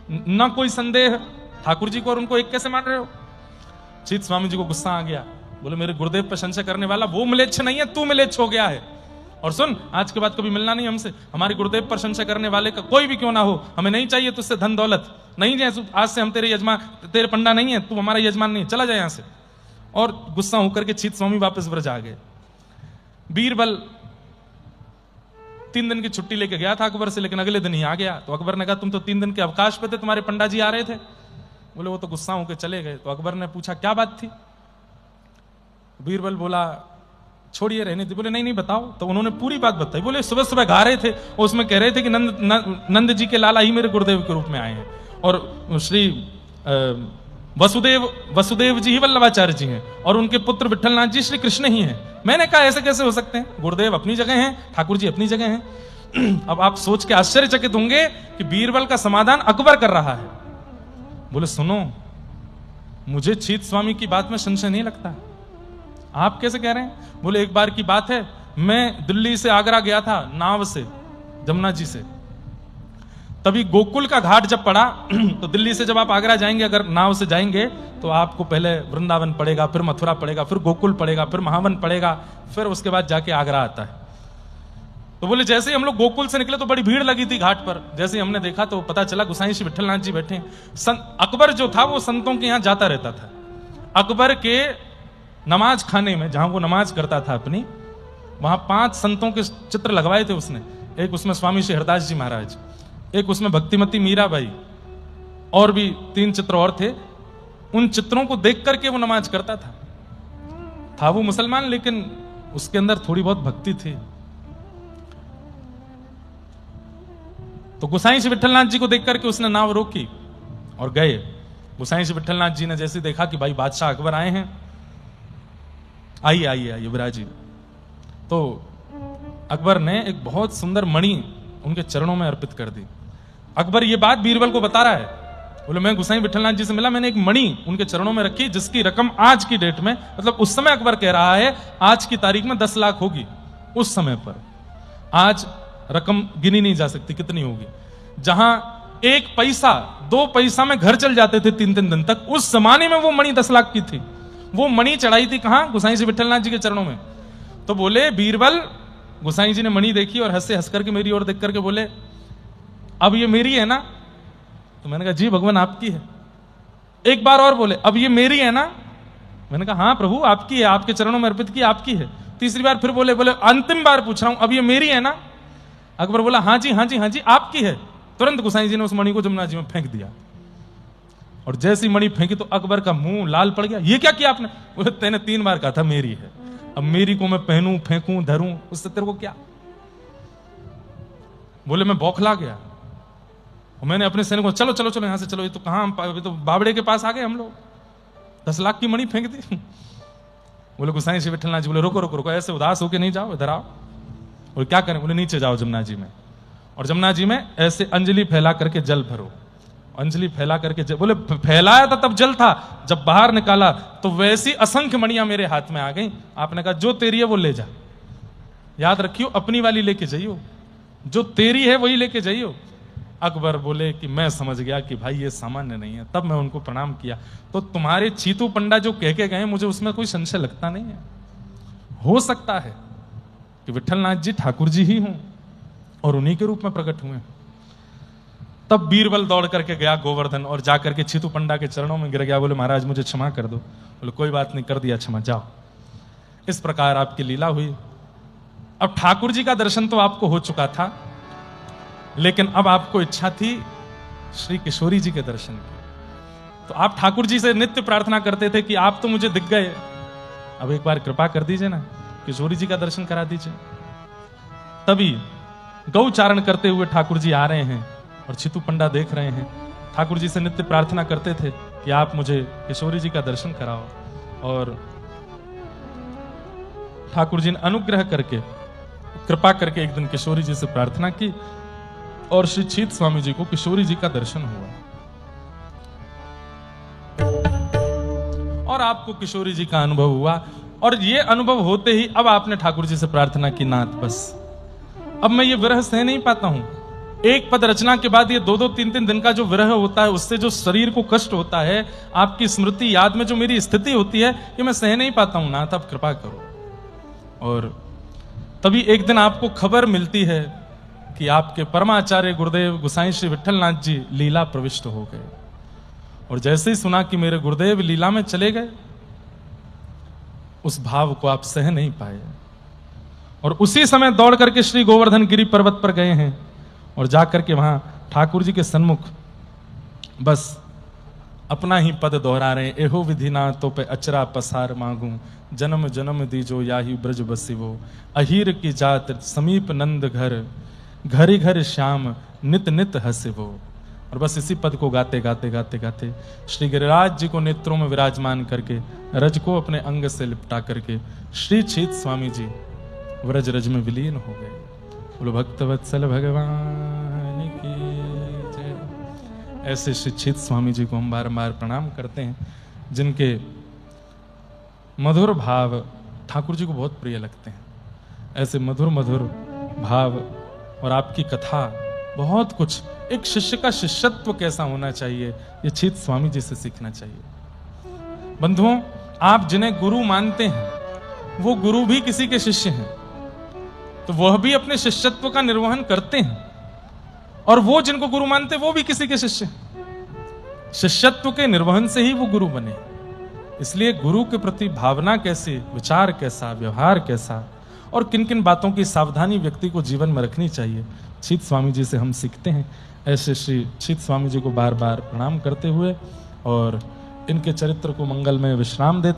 S1: ना कोई संदेह ठाकुर जी को और उनको एक कैसे मान रहे हो? चीत स्वामी जी को गुस्सा आ गया, बोले मेरे गुरुदेव पर संशय करने वाला वो मिलेच्छ नहीं है, तू मिलेच्छ हो गया है। और सुन, आज के बाद कभी मिलना नहीं हमसे, हमारे गुरुदेव पर संशय करने वाले का कोई भी क्यों ना हो, हमें नहीं चाहिए तुझसे धन दौलत, नहीं जाए, आज से हम तेरे यजमान, तेरे पंडा नहीं है, तू हमारा यजमान नहीं, चला जाए यहां से। और गुस्सा होकर के चीत स्वामी वापस ब्रज आ गए। बीरबल 3 दिन की छुट्टी लेके गया था अकबर से, लेकिन अगले दिन ही आ गया। तो अकबर ने कहा तुम तो 3 दिन के अवकाश पे थे, तुम्हारे पंडा जी आ रहे थे। बोले वो तो गुस्सा होकर चले गए। तो अकबर ने पूछा क्या बात थी? बीरबल बोला छोड़िए रहने दी। बोले नहीं नहीं बताओ। तो उन्होंने पूरी बात बताई। बोले सुबह सुबह गा रहे थे और उसमें कह रहे थे कि नंद जी के लाला ही मेरे गुरुदेव के रूप में आए हैं और श्री वसुदेव जी ही वल्लभाचार्य जी हैं और उनके पुत्र विठलनाथ जी श्री कृष्ण ही हैं। मैंने कहा ऐसे कैसे हो सकते हैं, गुरुदेव अपनी जगह हैं, ठाकुर जी अपनी जगह हैं। अब आप सोच के आश्चर्यचकित होंगे कि बीरबल का समाधान अकबर कर रहा है। बोले सुनो, मुझे चीत स्वामी की बात में संशय नहीं लगता। आप कैसे कह रहे हैं? बोले एक बार की बात है, मैं दिल्ली से आगरा गया था नाव से, जमुना जी से। तभी गोकुल का घाट जब पड़ा तो दिल्ली से जब आप आगरा जाएंगे अगर नाव से जाएंगे तो आपको पहले वृंदावन पड़ेगा, फिर मथुरा पड़ेगा, फिर गोकुल पड़ेगा, फिर महावन पड़ेगा, फिर उसके बाद जाके आगरा आता है। तो बोले जैसे ही हम लोग गोकुल से निकले तो बड़ी भीड़ लगी थी घाट पर। जैसे ही हमने देखा तो पता चला गोसाई श्री विठलनाथ जी बैठे हैं। अकबर जो था वो संतों के यहां जाता रहता था। अकबर के नमाज खाने में जहां वो नमाज करता था अपनी, वहां 5 संतों के चित्र लगवाए थे उसने। एक उसमें स्वामी श्री हरदास जी महाराज, एक उसमें भक्तिमती मीराबाई, और भी 3 चित्र और थे। उन चित्रों को देख करके वो नमाज करता था वो मुसलमान, लेकिन उसके अंदर थोड़ी बहुत भक्ति थी। तो गोसाई श्री विठलनाथ जी को देख करके उसने नाव रोकी और गए। गोसाई श्री विठलनाथ जी ने जैसे देखा कि भाई बादशाह अकबर आए हैं, आइए आइए आइए विराजिए। तो अकबर ने एक बहुत सुंदर मणि उनके चरणों में अर्पित कर दी। अकबर ये बात बीरबल को बता रहा है। बोले मैं गोसाई विठलनाथ जी से मिला, मैंने एक मणि उनके चरणों में रखी जिसकी रकम आज की डेट में, मतलब उस समय अकबर कह रहा है आज की तारीख में 10 लाख होगी। उस समय पर आज रकम गिनी नहीं जा सकती कितनी होगी। जहां 1 पैसा 2 पैसा में घर चल जाते थे 3-3 दिन तक, उस जमाने में वो मणि 10 लाख की थी। वो मणि चढ़ाई थी कहां? गोसाई श्री विठलनाथ जी के चरणों में। तो बोले बीरबल, गोसाई जी ने मणि देखी और हंस करके मेरी ओर देख करके बोले अब ये मेरी है ना? तो मैंने कहा जी भगवान आपकी है। एक बार और बोले अब ये मेरी है ना? मैंने कहा हाँ प्रभु आपकी है, आपके चरणों में अर्पित की, आपकी है। तीसरी बार फिर बोले अंतिम बार पूछ रहा हूं अब ये मेरी है ना? अकबर बोला हाँ जी हाँ जी हाँ जी आपकी है। तुरंत गोसाई जी ने उस मणि को जमुना जी में फेंक दिया। और जैसी मणि फेंकी तो अकबर का मुंह लाल पड़ गया। ये क्या किया आपने? बोले तेने 3 बार कहा था मेरी है, अब मेरी को मैं पहनूं, फेंकूं, धरूं, उससे तेरे को क्या? बोले मैं बौखला गया और मैंने अपने सैनिकों को चलो चलो चलो यहां से चलो, ये तो कहां, अभी तो बावड़े के पास आ गए हम लोग, 10 लाख की मणि फेंक दी। बोले गोसाई श्री विठलनाथ जी बोले रुको रुको रुको, ऐसे उदास होके नहीं जाओ, इधर आओ। बोले क्या करें? बोले नीचे जाओ जमुना जी में, और जमुना जी में ऐसे अंजलि फैला करके जल भरो। अंजलि फैला करके बोले फैलाया था तब जल था, जब बाहर निकाला तो वैसी असंख्य मणियां मेरे हाथ में आ गई। आपने कहा जो तेरी है वो ले जा, याद रखियो अपनी वाली लेके जाइयो, जो तेरी है वही लेके जाइयो। अकबर बोले कि मैं समझ गया कि भाई ये सामान्य नहीं है। तब मैं उनको प्रणाम किया। तो तुम्हारे चीतू पंडा जो कह के गए मुझे उसमें कोई संशय लगता नहीं है। हो सकता है कि विठलनाथ जी ठाकुर जी ही हों और उन्हीं के रूप में प्रकट हुए। तब बीरबल दौड़ करके गया गोवर्धन और जाकर के चीतू पंडा के चरणों में गिर गया। बोले महाराज मुझे क्षमा कर दो। बोले कोई बात नहीं, कर दिया क्षमा, जाओ। इस प्रकार आपकी लीला हुई। अब ठाकुर जी का दर्शन तो आपको हो चुका था, लेकिन अब आपको इच्छा थी श्री किशोरी जी के दर्शन की। तो आप ठाकुर जी से नित्य प्रार्थना करते थे कि आप तो मुझे दिख गए, अब एक बार कृपा कर दीजिए ना, किशोरी जी का दर्शन करा दीजिए। तभी गौचारण करते हुए ठाकुर जी आ रहे हैं और चितू पंडा देख रहे हैं। ठाकुर जी से नित्य प्रार्थना करते थे कि आप मुझे किशोरी जी का दर्शन कराओ, और ठाकुर जी ने अनुग्रह करके, कृपा करके एक दिन किशोरी जी से प्रार्थना की और श्री चीत स्वामी जी को किशोरी जी का दर्शन हुआ और आपको किशोरी जी का अनुभव हुआ। और ये अनुभव होते ही अब आपने ठाकुर जी से प्रार्थना की, नाथ बस अब मैं ये विरह सह नहीं पाता हूं, एक पद रचना के बाद ये 2-2, 3-3 दिन का जो विरह होता है, उससे जो शरीर को कष्ट होता है, आपकी स्मृति याद में जो मेरी स्थिति होती है, ये मैं सह नहीं पाता हूं नाथ, आप कृपा करो। और तभी एक दिन आपको खबर मिलती है कि आपके परमाचार्य गुरुदेव गोसाई श्री विट्ठलनाथ जी लीला प्रविष्ट हो गए। और जैसे ही सुना कि मेरे गुरुदेव लीला में चले गए, उस भाव को आप सह नहीं पाए और उसी समय दौड़ करके श्री गोवर्धन गिरी पर्वत पर गए हैं और जाकर के वहां ठाकुर जी के सन्मुख बस अपना ही पद दोहरा रहे हैं। एहो विधि ना तो पे अचरा पसार मांगू, जन्म जन्म दीजो याही ब्रज बसिवो, अहीर की जात समीप नंद घर, घरी घर श्याम नित नित हसिवो। और बस इसी पद को गाते गाते गाते गाते श्री गिरिराज जी को नेत्रों में विराजमान करके, रज को अपने अंग से लिपटा करके श्री छीत स्वामी जी व्रज रज में विलीन हो गए। बोलो भक्तवत्सल भगवान की जय। ऐसे श्री छीत स्वामी जी को हम बारंबार प्रणाम करते हैं, जिनके मधुर भाव ठाकुर जी को बहुत प्रिय लगते हैं। ऐसे मधुर मधुर भाव और आपकी कथा, बहुत कुछ, एक शिष्य का शिष्यत्व कैसा होना चाहिए, ये छीत स्वामी जी से सीखना चाहिए। बंधुओं, आप जिन्हें गुरु मानते हैं वो गुरु भी किसी के शिष्य हैं, तो वह भी अपने शिष्यत्व का निर्वहन करते हैं, और वो जिनको गुरु मानते हैं वो भी किसी के शिष्य हैं। शिष्यत्व के निर्वहन से ही वो गुरु बने। इसलिए गुरु के प्रति भावना कैसी, विचार कैसा, व्यवहार कैसा, और किन किन बातों की सावधानी व्यक्ति को जीवन में रखनी चाहिए, छीत स्वामी जी से हम सीखते हैं। ऐसे श्री छीत स्वामी जी को बार बार प्रणाम करते हुए और इनके चरित्र को मंगल में विश्राम देते